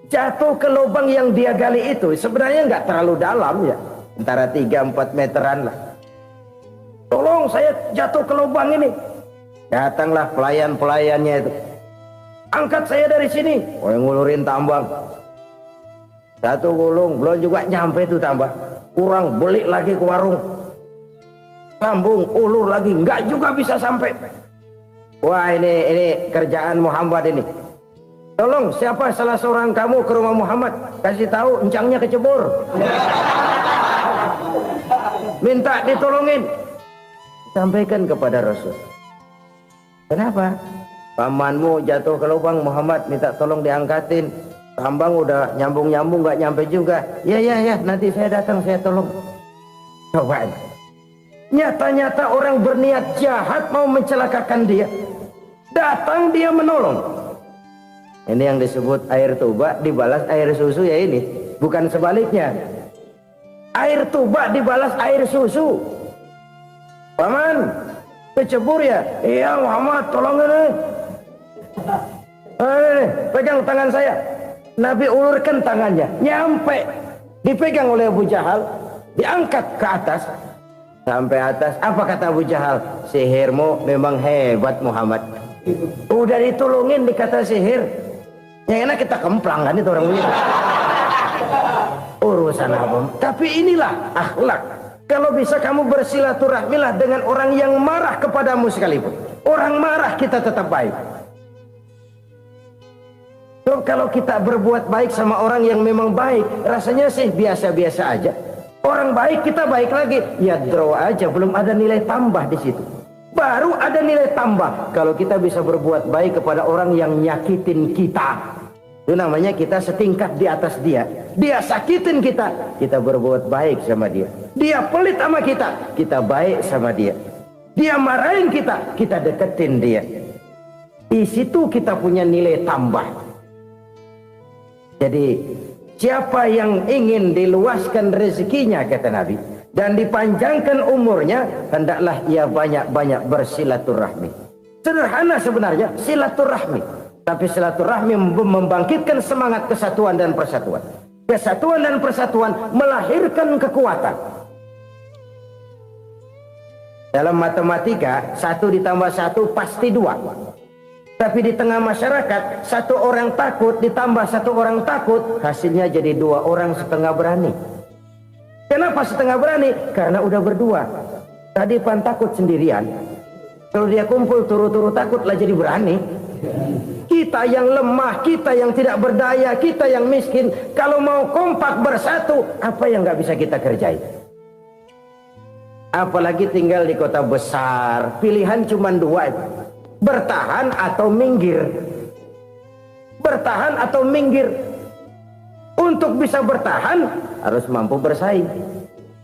Jatuh ke lubang yang dia gali itu sebenarnya nggak terlalu dalam ya, antara 3-4 meteran lah. Tolong saya jatuh ke lubang ini. Datanglah pelayan-pelayannya itu. Angkat saya dari sini. Oh, yang ngulurin tambang. Satu gulung, belum juga nyampe itu tambah. Kurang, beli lagi ke warung. Sambung, ulur lagi, nggak juga bisa sampai. Wah, ini kerjaan Muhammad ini. Tolong, siapa salah seorang kamu ke rumah Muhammad, kasih tahu encangnya kecebur. Minta ditolongin. Sampaikan kepada Rasul. Kenapa? Pamanmu jatuh ke lubang, Muhammad minta tolong diangkatin. Tambang udah nyambung-nyambung nggak nyampe juga. Ya, nanti saya datang, saya tolong. Coba. Nyata-nyata orang berniat jahat mau mencelakakan dia. Datang dia menolong. Ini yang disebut air tuba dibalas air susu ya ini. Bukan sebaliknya. Air tuba dibalas air susu. Paman, kecebur ya? Iya Muhammad, tolong ini. Pegang tangan saya. Nabi ulurkan tangannya, nyampe. Dipegang oleh Abu Jahal, diangkat ke atas. Sampai atas, apa kata Abu Jahal? Sihirmu memang hebat Muhammad. Udah ditolongin dikata sihir. Yang enak kita kemplang kan itu orang begitu. Urusan apa? Tapi inilah akhlak. Kalau bisa kamu bersilaturahmilah dengan orang yang marah kepadamu sekalipun. Orang marah kita tetap baik. So, kalau kita berbuat baik sama orang yang memang baik, rasanya sih biasa-biasa aja. Orang baik kita baik lagi, ya draw aja, belum ada nilai tambah di situ. Baru ada nilai tambah kalau kita bisa berbuat baik kepada orang yang nyakitin kita. Itu namanya kita setingkat di atas dia. Dia sakitin kita, kita berbuat baik sama dia. Dia pelit sama kita baik sama dia. Dia marahin kita deketin dia. Di situ kita punya nilai tambah. Jadi siapa yang ingin diluaskan rezekinya kata Nabi dan dipanjangkan umurnya, hendaklah ia banyak-banyak bersilaturahmi. Sederhana sebenarnya silaturahmi, tapi silaturahmi membangkitkan semangat kesatuan dan persatuan. Kesatuan dan persatuan melahirkan kekuatan. Dalam matematika 1 ditambah 1 pasti 2. Tapi di tengah masyarakat 1 orang takut ditambah 1 orang takut, hasilnya jadi 2 orang setengah berani. Kenapa setengah berani? Karena udah berdua. Tadi pan takut sendirian. Kalau dia kumpul turu-turu takutlah jadi berani. Kita yang lemah, kita yang tidak berdaya, kita yang miskin, kalau mau kompak bersatu, apa yang nggak bisa kita kerjain? Apalagi tinggal di kota besar, pilihan cuma 2. Bertahan atau minggir. Bertahan atau minggir. Untuk bisa bertahan harus mampu bersaing.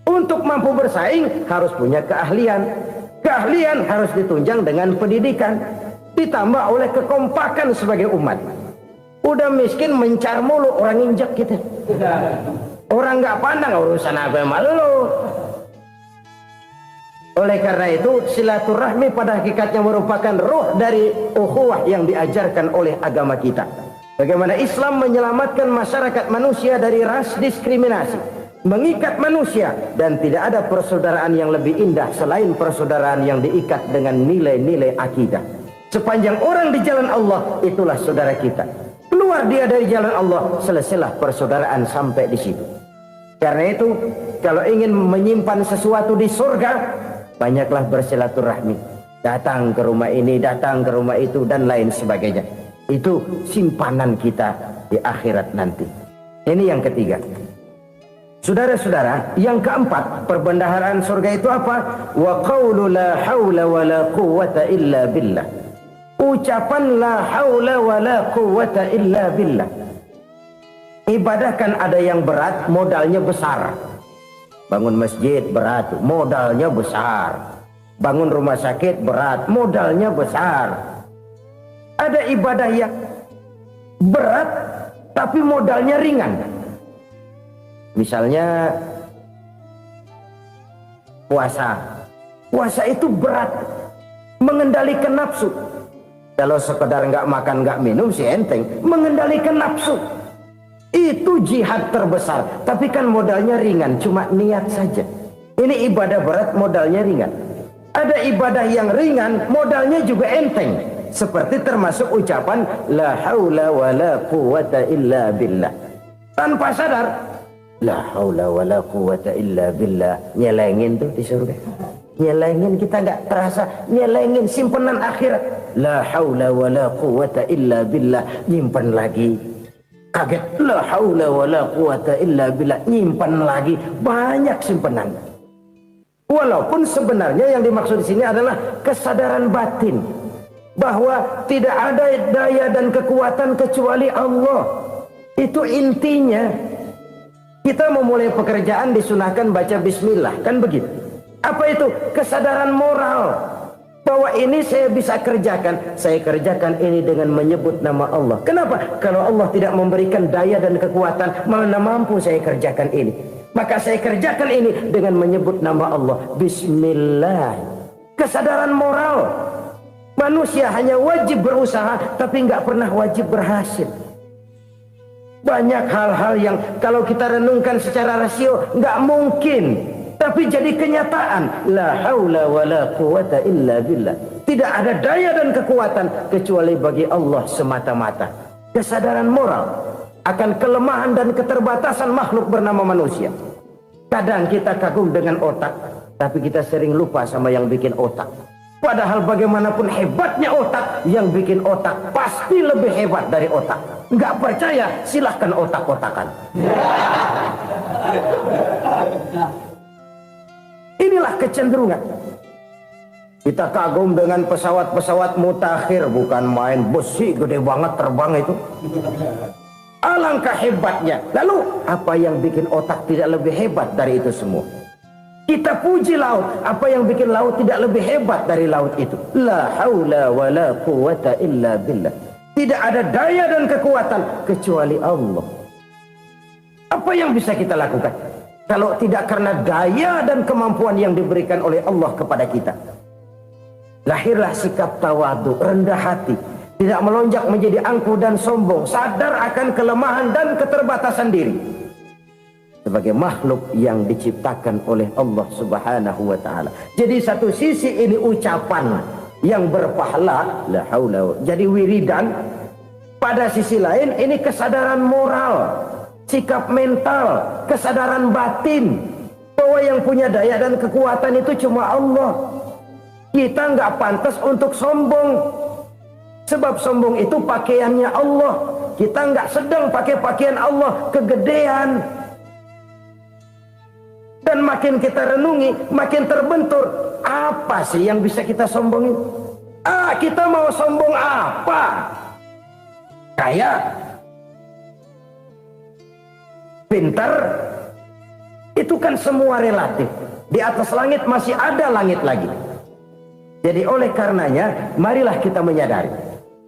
Untuk mampu bersaing harus punya keahlian. Keahlian harus ditunjang dengan pendidikan, ditambah oleh kekompakan sebagai umat. Udah miskin mencar mulu, orang injak kita. Orang nggak pandang urusan apa malu. Oleh karena itu silaturahmi pada hakikatnya merupakan roh dari ukhuwah yang diajarkan oleh agama kita. Bagaimana Islam menyelamatkan masyarakat manusia dari ras diskriminasi, mengikat manusia, dan tidak ada persaudaraan yang lebih indah selain persaudaraan yang diikat dengan nilai-nilai akidah. Sepanjang orang di jalan Allah, itulah saudara kita. Keluar dia dari jalan Allah, selesailah persaudaraan sampai di situ. Karena itu, kalau ingin menyimpan sesuatu di surga, banyaklah bersilaturahmi. Datang ke rumah ini, datang ke rumah itu, dan lain sebagainya. Itu simpanan kita di akhirat nanti. Ini yang ketiga. Saudara-saudara, yang keempat, perbendaharaan surga itu apa? Wa qawlu la hawla wa la quwwata illa billah. Ucapan la hawla wa la quwwata illa billah. Ibadah kan ada yang berat, modalnya besar. Bangun masjid berat, modalnya besar. Bangun rumah sakit berat, modalnya besar. Ada ibadah yang berat tapi modalnya ringan. Misalnya puasa. Puasa itu berat, mengendalikan nafsu. Kalau sekedar nggak makan nggak minum sih enteng, mengendalikan nafsu. Itu jihad terbesar, tapi kan modalnya ringan, cuma niat saja. Ini ibadah berat, modalnya ringan. Ada ibadah yang ringan, modalnya juga enteng. Seperti termasuk ucapan la haula wa la quwwata illa billah. Tanpa sadar, la haula wa la quwwata illa billah. Nyelengin tuh di surga. Nyelengin, kita nggak terasa, nyelengin simpenan akhirat. La haula wa la quwwata illa billah. Nyimpan lagi. Kaget, la haula wa la quwwata illa billah, nyimpan lagi, banyak simpanan. Walaupun sebenarnya yang dimaksud di sini adalah kesadaran batin bahwa tidak ada daya dan kekuatan kecuali Allah. Itu intinya. Kita memulai pekerjaan disunahkan baca bismillah, kan begitu. Apa itu? Kesadaran moral. bahwa ini saya bisa kerjakan. Saya kerjakan ini dengan menyebut nama Allah. Kenapa? Kalau Allah tidak memberikan daya dan kekuatan, mana mampu saya kerjakan ini. Maka saya kerjakan ini dengan menyebut nama Allah. Bismillah. Kesadaran moral. Manusia hanya wajib berusaha, tapi nggak pernah wajib berhasil. Banyak hal-hal yang kalau kita renungkan secara rasio nggak mungkin, tapi jadi kenyataan. La haula wa la quwata illa billah. Tidak ada daya dan kekuatan kecuali bagi Allah semata-mata. Kesadaran moral akan kelemahan dan keterbatasan makhluk bernama manusia. Kadang kita kagum dengan otak, tapi kita sering lupa sama yang bikin otak. Padahal bagaimanapun hebatnya otak, yang bikin otak pasti lebih hebat dari otak. Nggak percaya, silahkan otak-otakan. Inilah kecenderungan. Kita kagum dengan pesawat-pesawat mutakhir, bukan main, besi gede banget terbang itu. Alangkah hebatnya. Lalu apa yang bikin otak tidak lebih hebat dari itu semua? Kita puji laut, apa yang bikin laut tidak lebih hebat dari laut itu? La haula wa la quwata illa billah. Tidak ada daya dan kekuatan kecuali Allah. Apa yang bisa kita lakukan kalau tidak karena daya dan kemampuan yang diberikan oleh Allah kepada kita? Lahirlah sikap tawadu, rendah hati, tidak melonjak menjadi angkuh dan sombong, sadar akan kelemahan dan keterbatasan diri. Sebagai makhluk yang diciptakan oleh Allah Subhanahu wa ta'ala. Jadi satu sisi ini ucapan yang berpahala, la haula, jadi wiridan. Pada sisi lain ini kesadaran moral, sikap mental, kesadaran batin, bahwa yang punya daya dan kekuatan itu cuma Allah. Kita nggak pantas untuk sombong, sebab sombong itu pakaiannya Allah. Kita nggak sedang pakai pakaian Allah, kegedean. Dan makin kita renungi, makin terbentur. Apa sih yang bisa kita sombongin? Kita mau sombong apa? Kaya? Pintar? Itu kan semua relatif. Di atas langit masih ada langit lagi. Jadi oleh karenanya, marilah kita menyadari.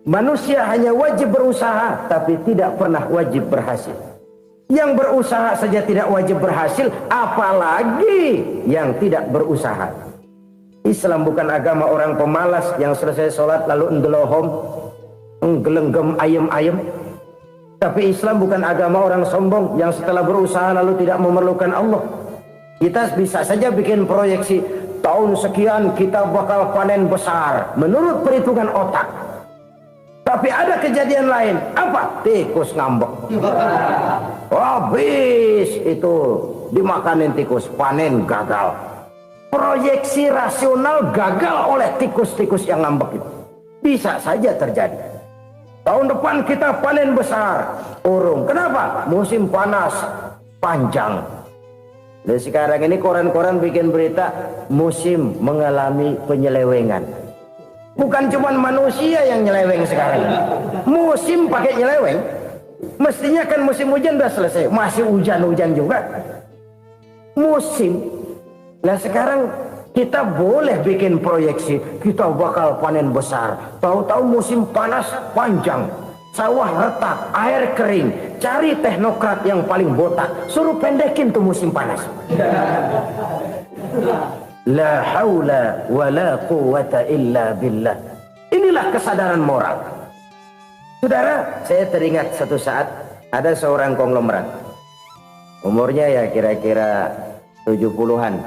Manusia hanya wajib berusaha, tapi tidak pernah wajib berhasil. Yang berusaha saja tidak wajib berhasil, apalagi yang tidak berusaha. Islam bukan agama orang pemalas yang selesai sholat lalu endelohom, nggelenggem ayem-ayem. Tapi Islam bukan agama orang sombong yang setelah berusaha lalu tidak memerlukan Allah. Kita bisa saja bikin proyeksi, tahun sekian kita bakal panen besar menurut perhitungan otak. Tapi ada kejadian lain. Apa? Tikus ngambek. Habis itu dimakanin tikus, panen gagal. Proyeksi rasional gagal oleh tikus-tikus yang ngambek itu. Bisa saja terjadi. Tahun depan kita panen besar, urung. Kenapa? Musim panas panjang. Dan sekarang ini koran-koran bikin berita musim mengalami penyelewengan. Bukan cuma manusia yang nyeleweng sekarang. Musim pakai nyeleweng. Mestinya kan musim hujan udah selesai, masih hujan-hujan juga. Musim. Nah sekarang kita boleh bikin proyeksi, kita bakal panen besar. Tahu-tahu musim panas panjang, sawah retak, air kering. Cari teknokrat yang paling botak, suruh pendekin tuh musim panas. La haula wa la quwata illa billah. Inilah kesadaran moral. Saudara, saya teringat satu saat ada seorang konglomerat. Umurnya ya kira-kira 70-an.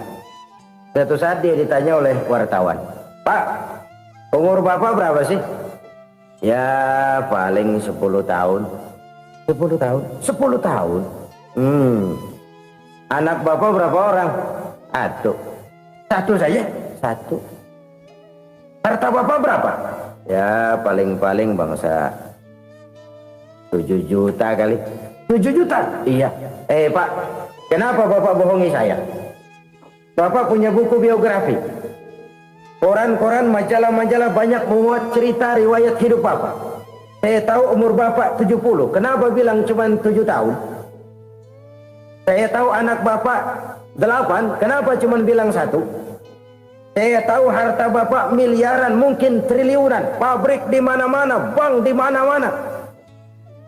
Suatu saat dia ditanya oleh wartawan, "Pak, umur Bapak berapa sih?" "Ya paling 10 tahun." 10 tahun? 10 tahun? Anak Bapak berapa orang? Satu saja? Satu. Harta Bapak berapa? Ya paling-paling bangsa 7 juta kali. 7 juta? Iya. Pak, kenapa Bapak bohongi saya? Bapak punya buku biografi. Koran-koran, majalah-majalah banyak memuat cerita riwayat hidup Bapak. Saya tahu umur Bapak 70. Kenapa bilang cuma 7 tahun? Saya tahu anak Bapak 8. Kenapa cuma bilang 1? Saya tahu harta bapak miliaran, mungkin triliunan, pabrik di mana-mana, bank di mana-mana.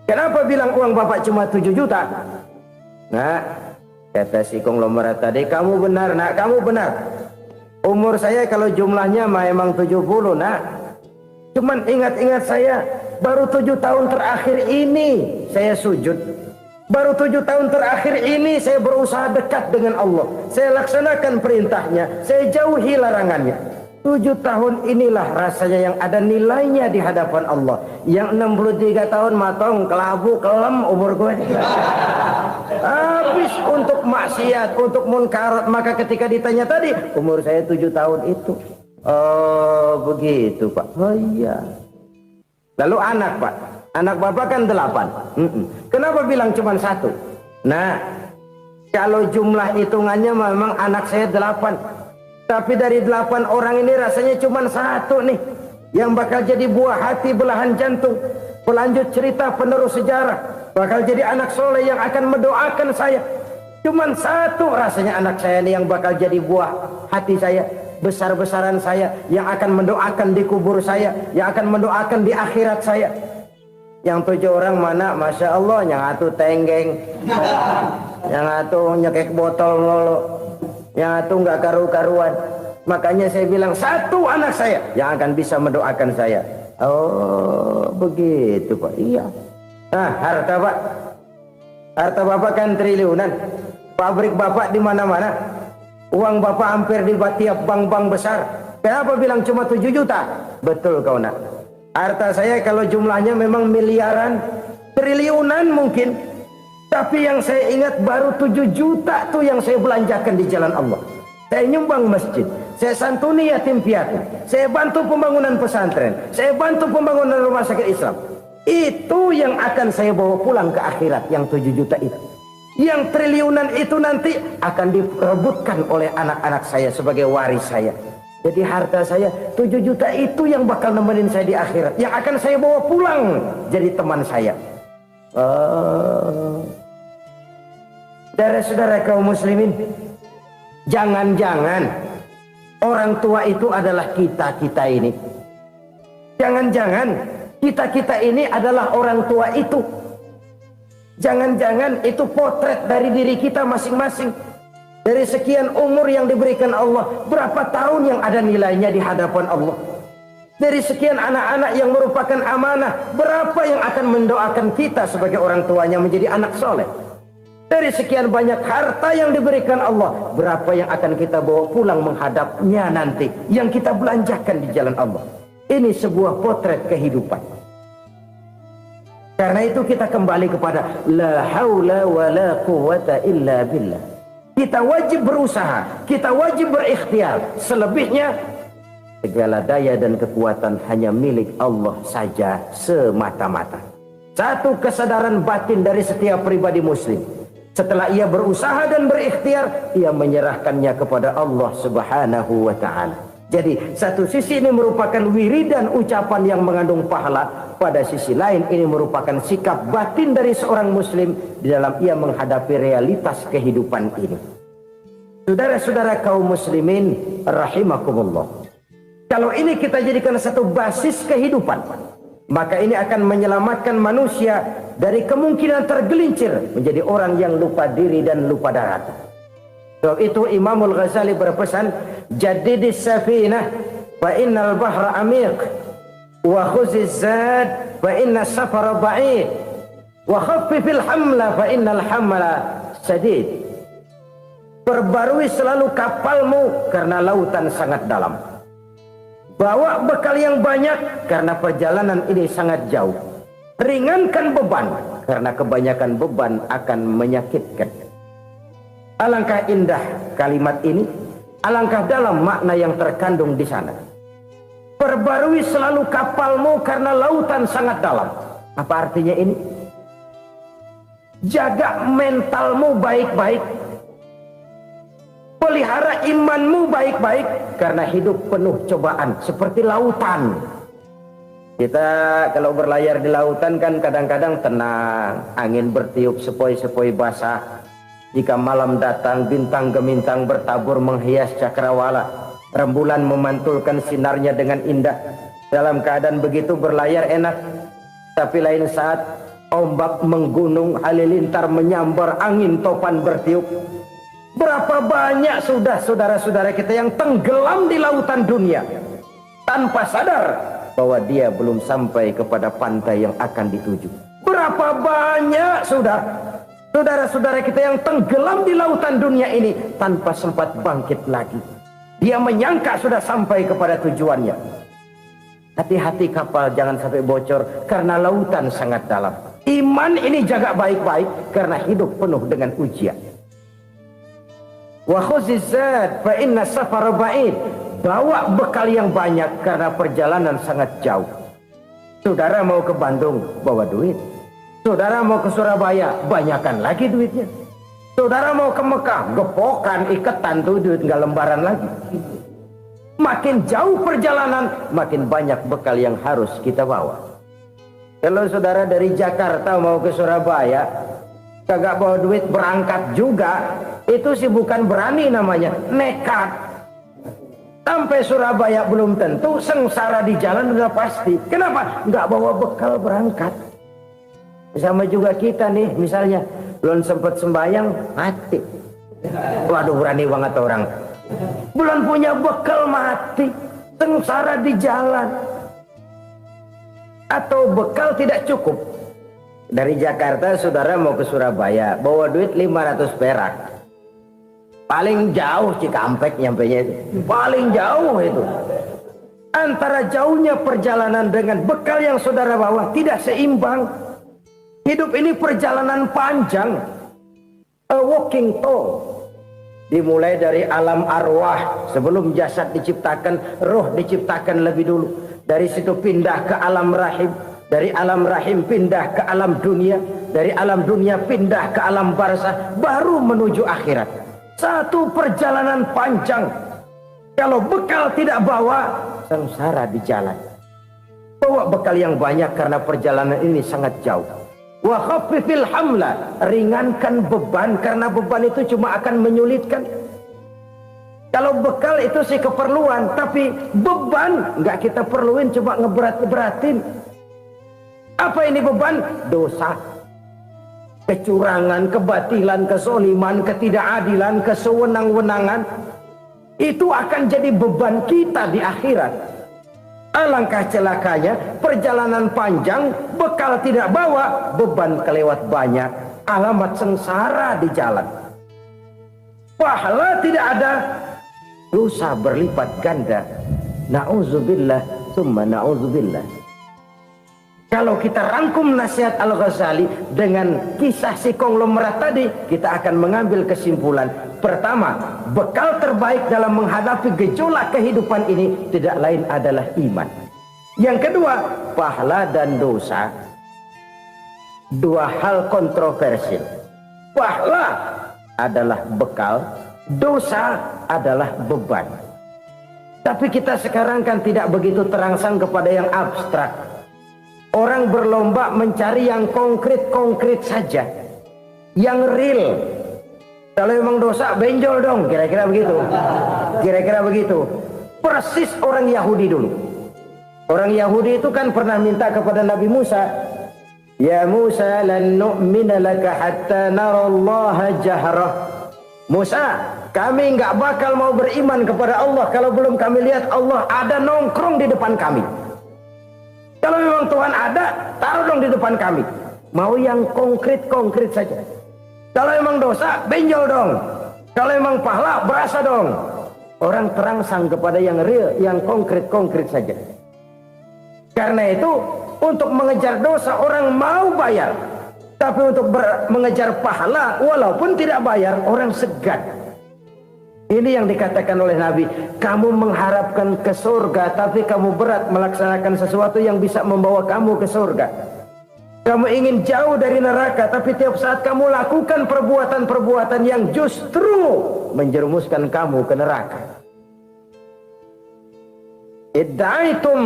Kenapa bilang uang bapak cuma 7 juta? Nah, kata si konglomerat tadi, kamu benar nak, kamu benar. Umur saya kalau jumlahnya memang 70 nak. Cuman ingat-ingat saya, baru 7 tahun terakhir ini saya sujud. Baru 7 tahun terakhir ini saya berusaha dekat dengan Allah. Saya laksanakan perintahnya, saya jauhi larangannya. 7 tahun inilah rasanya yang ada nilainya di hadapan Allah. Yang 63 tahun matong, kelabu, kelem umur gue. Habis untuk maksiat, untuk munkarat. Maka ketika ditanya tadi, umur saya 7 tahun itu. Oh begitu Pak. Oh iya. Lalu anak Pak, anak bapak kan 8. Kenapa bilang cuma 1? Nah, kalau jumlah hitungannya memang anak saya 8. Tapi dari 8 orang ini rasanya cuma 1 nih yang bakal jadi buah hati, belahan jantung, pelanjut cerita, penerus sejarah, bakal jadi anak soleh yang akan mendoakan saya. Cuma 1 rasanya anak saya nih yang bakal jadi buah hati saya, besar-besaran saya, yang akan mendoakan di kubur saya, yang akan mendoakan di akhirat saya. Yang 7 orang mana, masya Allah, yang satu tenggeng, yang satu nyekek botol mulu, yang satu nggak karu-karuan. Makanya saya bilang 1 anak saya yang akan bisa mendoakan saya. Oh begitu Pak. Iya. Nah harta Pak, harta bapak kan triliunan, pabrik bapak di mana-mana, uang bapak hampir di tiap bank-bank besar. Kenapa bilang cuma 7 juta? Betul kau nak. Harta saya kalau jumlahnya memang miliaran, triliunan mungkin. Tapi yang saya ingat baru 7 juta tuh yang saya belanjakan di jalan Allah. Saya nyumbang masjid, saya santuni yatim piatu, saya bantu pembangunan pesantren, saya bantu pembangunan rumah sakit Islam. Itu yang akan saya bawa pulang ke akhirat, yang 7 juta itu. Yang triliunan itu nanti akan diperebutkan oleh anak-anak saya sebagai waris saya. Jadi harta saya 7 juta itu yang bakal nemenin saya di akhirat, yang akan saya bawa pulang jadi teman saya. Saudara-saudara kaum muslimin, jangan-jangan orang tua itu adalah kita-kita ini. Jangan-jangan kita-kita ini adalah orang tua itu. Jangan-jangan itu potret dari diri kita masing-masing. Dari sekian umur yang diberikan Allah, berapa tahun yang ada nilainya di hadapan Allah? Dari sekian anak-anak yang merupakan amanah, berapa yang akan mendoakan kita sebagai orang tuanya menjadi anak soleh? Dari sekian banyak harta yang diberikan Allah, berapa yang akan kita bawa pulang menghadapnya nanti, yang kita belanjakan di jalan Allah? Ini sebuah potret kehidupan. Karena itu kita kembali kepada la haula wa la quwata illa billah. Kita wajib berusaha, kita wajib berikhtiar. Selebihnya segala daya dan kekuatan hanya milik Allah saja semata-mata. Satu kesadaran batin dari setiap pribadi muslim. Setelah ia berusaha dan berikhtiar, ia menyerahkannya kepada Allah Subhanahu wa ta'ala. Jadi satu sisi ini merupakan wiridan ucapan yang mengandung pahala, pada sisi lain ini merupakan sikap batin dari seorang muslim di dalam ia menghadapi realitas kehidupan ini. Saudara-saudara kaum muslimin rahimakumullah, kalau ini kita jadikan satu basis kehidupan, maka ini akan menyelamatkan manusia dari kemungkinan tergelincir menjadi orang yang lupa diri dan lupa darat. Sebab itu Imamul Ghazali berpesan, jaddidis safinah fa innal bahra amiq wa khuziz zad fa inna safara ba'id wa khaffifil hamla fa innal hamla sadid. Perbarui selalu kapalmu karena lautan sangat dalam. Bawa bekal yang banyak karena perjalanan ini sangat jauh. Ringankan beban karena kebanyakan beban akan menyakitkan. Alangkah indah kalimat ini, alangkah dalam makna yang terkandung di sana. Perbarui selalu kapalmu karena lautan sangat dalam. Apa artinya ini? Jaga mentalmu baik-baik. Pelihara imanmu baik-baik, karena hidup penuh cobaan seperti lautan. Kita kalau berlayar di lautan kan kadang-kadang tenang, angin bertiup sepoi-sepoi basah. Jika malam datang bintang gemintang bertabur menghias cakrawala. Rembulan memantulkan sinarnya dengan indah. Dalam keadaan begitu berlayar enak. Tapi lain saat ombak menggunung, halilintar menyambar, angin topan bertiup. Berapa banyak sudah saudara-saudara kita yang tenggelam di lautan dunia tanpa sadar bahwa dia belum sampai kepada pantai yang akan dituju. Berapa banyak sudah saudara-saudara kita yang tenggelam di lautan dunia ini tanpa sempat bangkit lagi. Dia menyangka sudah sampai kepada tujuannya. Hati-hati kapal jangan sampai bocor karena lautan sangat dalam. Iman ini jaga baik-baik karena hidup penuh dengan ujian. Wa khuzizat fa inna safara ba'id. Bawa bekal yang banyak karena perjalanan sangat jauh. Saudara mau ke Bandung, bawa duit. Saudara mau ke Surabaya, banyakan lagi duitnya. Saudara mau ke Mekah, gepokan, iketan tuh duit nggak lembaran lagi. Makin jauh perjalanan, makin banyak bekal yang harus kita bawa. Kalau saudara dari Jakarta mau ke Surabaya, kagak bawa duit berangkat juga, itu sih bukan berani namanya, nekat. Sampai Surabaya belum tentu, sengsara di jalan udah pasti. Kenapa? Nggak bawa bekal berangkat. Sama juga kita nih, misalnya belum sempat sembahyang, mati. Waduh, berani banget orang. Belum punya bekal, mati. Sengsara di jalan. Atau bekal tidak cukup. Dari Jakarta saudara mau ke Surabaya, bawa duit 500 perak. Paling jauh Cikampek nyampenya itu. Paling jauh itu. Antara jauhnya perjalanan dengan bekal yang saudara bawa tidak seimbang. Hidup ini perjalanan panjang. A walking tour. Dimulai dari alam arwah. Sebelum jasad diciptakan, roh diciptakan lebih dulu. Dari situ pindah ke alam rahim. Dari alam rahim pindah ke alam dunia. Dari alam dunia pindah ke alam barzah. Baru menuju akhirat. Satu perjalanan panjang. Kalau bekal tidak bawa, sengsara di jalan. Bawa bekal yang banyak karena perjalanan ini sangat jauh. Wa khaffifil hamla, ringankan beban karena beban itu cuma akan menyulitkan. Kalau bekal itu sih keperluan, tapi beban nggak kita perluin, cuma ngeberat-beratin. Apa ini beban? Dosa. Kecurangan, kebatilan, kesoliman, ketidakadilan, kesewenang-wenangan. Itu akan jadi beban kita di akhirat. Alangkah celakanya, perjalanan panjang, bekal tidak bawa, beban kelewat banyak, alamat sengsara di jalan. Pahala tidak ada, dosa berlipat ganda. Na'udzubillah, summa na'udzubillah. Kalau kita rangkum nasihat Al-Ghazali dengan kisah si konglomerat tadi, kita akan mengambil kesimpulan. Pertama, bekal terbaik dalam menghadapi gejolak kehidupan ini tidak lain adalah iman. Yang kedua, pahala dan dosa. Dua hal kontroversial. Pahala adalah bekal, dosa adalah beban. Tapi kita sekarang kan tidak begitu terangsang kepada yang abstrak. Orang berlomba mencari yang konkret-konkret saja, yang real. Kalau memang dosa, benjol dong, kira-kira begitu. Kira-kira begitu. Persis orang Yahudi dulu. Orang Yahudi itu kan pernah minta kepada Nabi Musa, Ya Musa, lan nu'mina laka hatta narallaha jahrah. Musa, kami nggak bakal mau beriman kepada Allah kalau belum kami lihat Allah ada nongkrong di depan kami. Kalau memang Tuhan ada, taruh dong di depan kami. Mau yang konkret-konkret saja. Kalau memang dosa, benjol dong. Kalau memang pahala, berasa dong. Orang terangsang kepada yang real, yang konkret-konkret saja. Karena itu, untuk mengejar dosa, orang mau bayar. Tapi untuk mengejar pahala, walaupun tidak bayar, orang segan. Ini yang dikatakan oleh Nabi, kamu mengharapkan ke surga, tapi kamu berat melaksanakan sesuatu yang bisa membawa kamu ke surga. Kamu ingin jauh dari neraka, tapi tiap saat kamu lakukan perbuatan-perbuatan yang justru menjerumuskan kamu ke neraka. Idda'aitum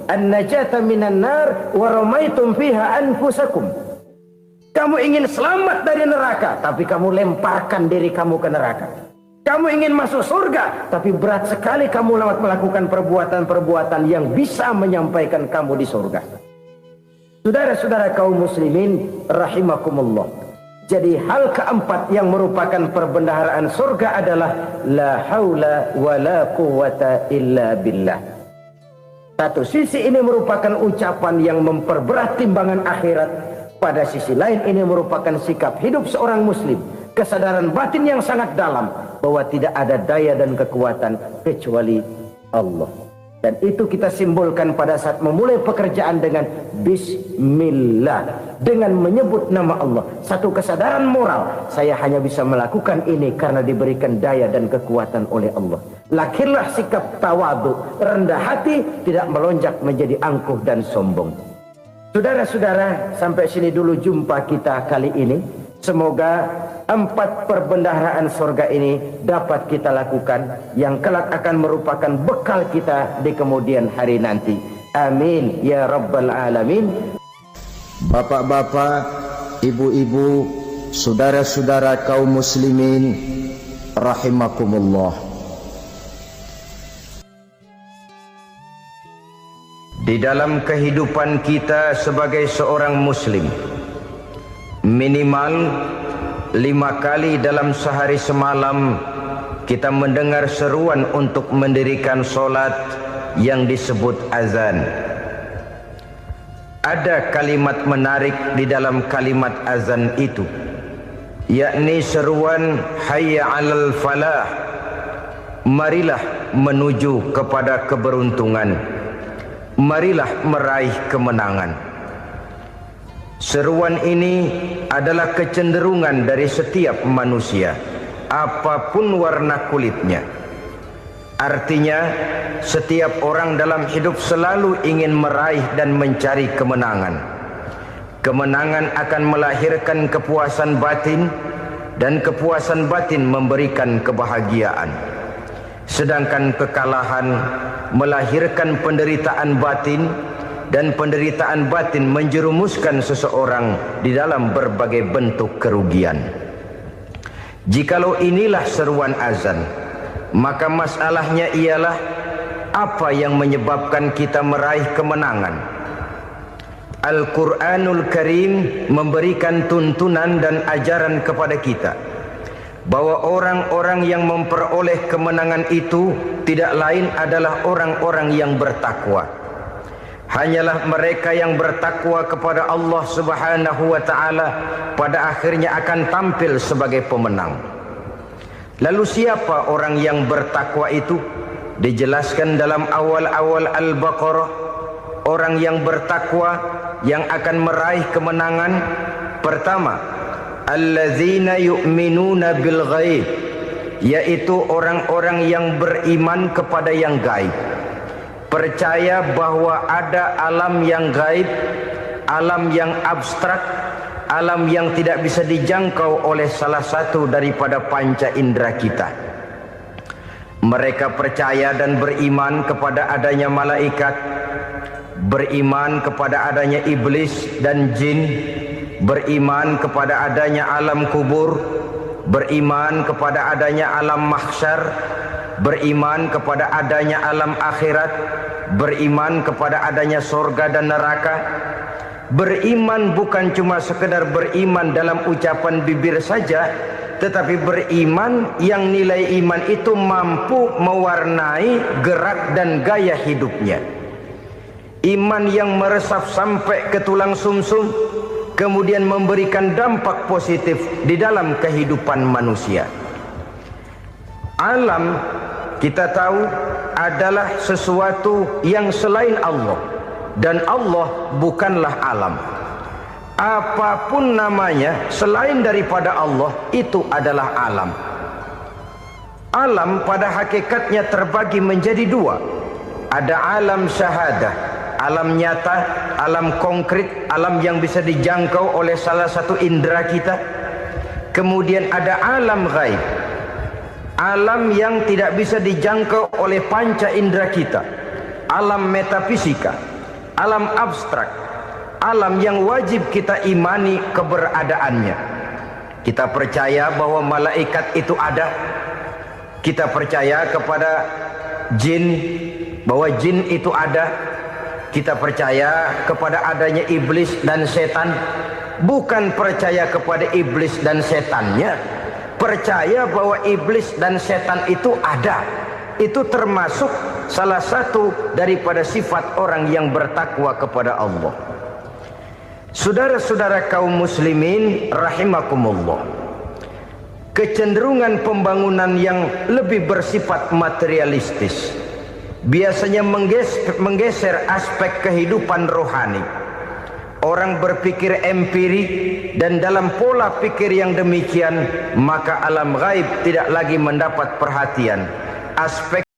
an-najata minan nar wa ramaitum fiha anfusakum. Kamu ingin selamat dari neraka, tapi kamu lemparkan diri kamu ke neraka. Kamu ingin masuk surga, tapi berat sekali kamu melakukan perbuatan-perbuatan yang bisa menyampaikan kamu di surga. Saudara-saudara kaum muslimin rahimakumullah. Jadi hal keempat yang merupakan perbendaharaan surga adalah la haula wa la quwwata illa billah. Satu sisi ini merupakan ucapan yang memperberat timbangan akhirat. Pada sisi lain ini merupakan sikap hidup seorang muslim. Kesadaran batin yang sangat dalam bahwa tidak ada daya dan kekuatan kecuali Allah. Dan itu kita simbolkan pada saat memulai pekerjaan dengan Bismillah, dengan menyebut nama Allah. Satu kesadaran moral, saya hanya bisa melakukan ini karena diberikan daya dan kekuatan oleh Allah. Lahirlah sikap tawadu, rendah hati, tidak melonjak menjadi angkuh dan sombong. Saudara-saudara, sampai sini dulu jumpa kita kali ini. Semoga 4 perbendaharaan surga ini dapat kita lakukan, yang kelak akan merupakan bekal kita di kemudian hari nanti. Amin ya rabbal alamin. Bapak-bapak, ibu-ibu, saudara-saudara kaum muslimin rahimakumullah. Di dalam kehidupan kita sebagai seorang muslim, minimal 5 kali dalam sehari semalam kita mendengar seruan untuk mendirikan solat yang disebut azan. Ada kalimat menarik di dalam kalimat azan itu, yakni seruan hayya 'alal falah, marilah menuju kepada keberuntungan, marilah meraih kemenangan. Seruan ini adalah kecenderungan dari setiap manusia, apapun warna kulitnya. Artinya, setiap orang dalam hidup selalu ingin meraih dan mencari kemenangan. Kemenangan akan melahirkan kepuasan batin, dan kepuasan batin memberikan kebahagiaan. Sedangkan kekalahan melahirkan penderitaan batin, dan penderitaan batin menjerumuskan seseorang di dalam berbagai bentuk kerugian. Jikalau inilah seruan azan, maka masalahnya ialah apa yang menyebabkan kita meraih kemenangan. Al-Quranul Karim memberikan tuntunan dan ajaran kepada kita bahwa orang-orang yang memperoleh kemenangan itu tidak lain adalah orang-orang yang bertakwa. Hanyalah mereka yang bertakwa kepada Allah Subhanahu wa ta'ala pada akhirnya akan tampil sebagai pemenang. Lalu siapa orang yang bertakwa itu? Dijelaskan dalam awal-awal Al-Baqarah, orang yang bertakwa yang akan meraih kemenangan. Pertama, allazina yu'minuna bil ghaib, yaitu orang-orang yang beriman kepada yang gaib. Percaya bahwa ada alam yang gaib, alam yang abstrak, alam yang tidak bisa dijangkau oleh salah satu daripada panca indera kita. Mereka percaya dan beriman kepada adanya malaikat, beriman kepada adanya iblis dan jin, beriman kepada adanya alam kubur, beriman kepada adanya alam mahsyar, beriman kepada adanya alam akhirat, beriman kepada adanya surga dan neraka. Beriman bukan cuma sekedar beriman dalam ucapan bibir saja, tetapi beriman yang nilai iman itu mampu mewarnai gerak dan gaya hidupnya. Iman yang meresap sampai ke tulang sumsum, kemudian memberikan dampak positif di dalam kehidupan manusia. Alam, kita tahu, adalah sesuatu yang selain Allah, dan Allah bukanlah alam. Apapun namanya selain daripada Allah, itu adalah alam. Alam pada hakikatnya terbagi menjadi 2. Ada alam syahadah, alam nyata, alam konkret, alam yang bisa dijangkau oleh salah satu indera kita. Kemudian ada alam ghaib, alam yang tidak bisa dijangkau oleh panca indera kita, alam metafisika, alam abstrak, alam yang wajib kita imani keberadaannya. Kita percaya bahwa malaikat itu ada, Kita percaya kepada jin, bahwa jin itu ada. Kita percaya kepada adanya iblis dan setan. Bukan percaya kepada iblis dan setannya, percaya bahwa iblis dan setan itu ada. Itu termasuk salah satu daripada sifat orang yang bertakwa kepada Allah. Saudara-saudara kaum muslimin rahimakumullah, kecenderungan pembangunan yang lebih bersifat materialistis biasanya menggeser aspek kehidupan rohani. Orang berpikir empiri, dan dalam pola pikir yang demikian maka alam gaib tidak lagi mendapat perhatian. Aspek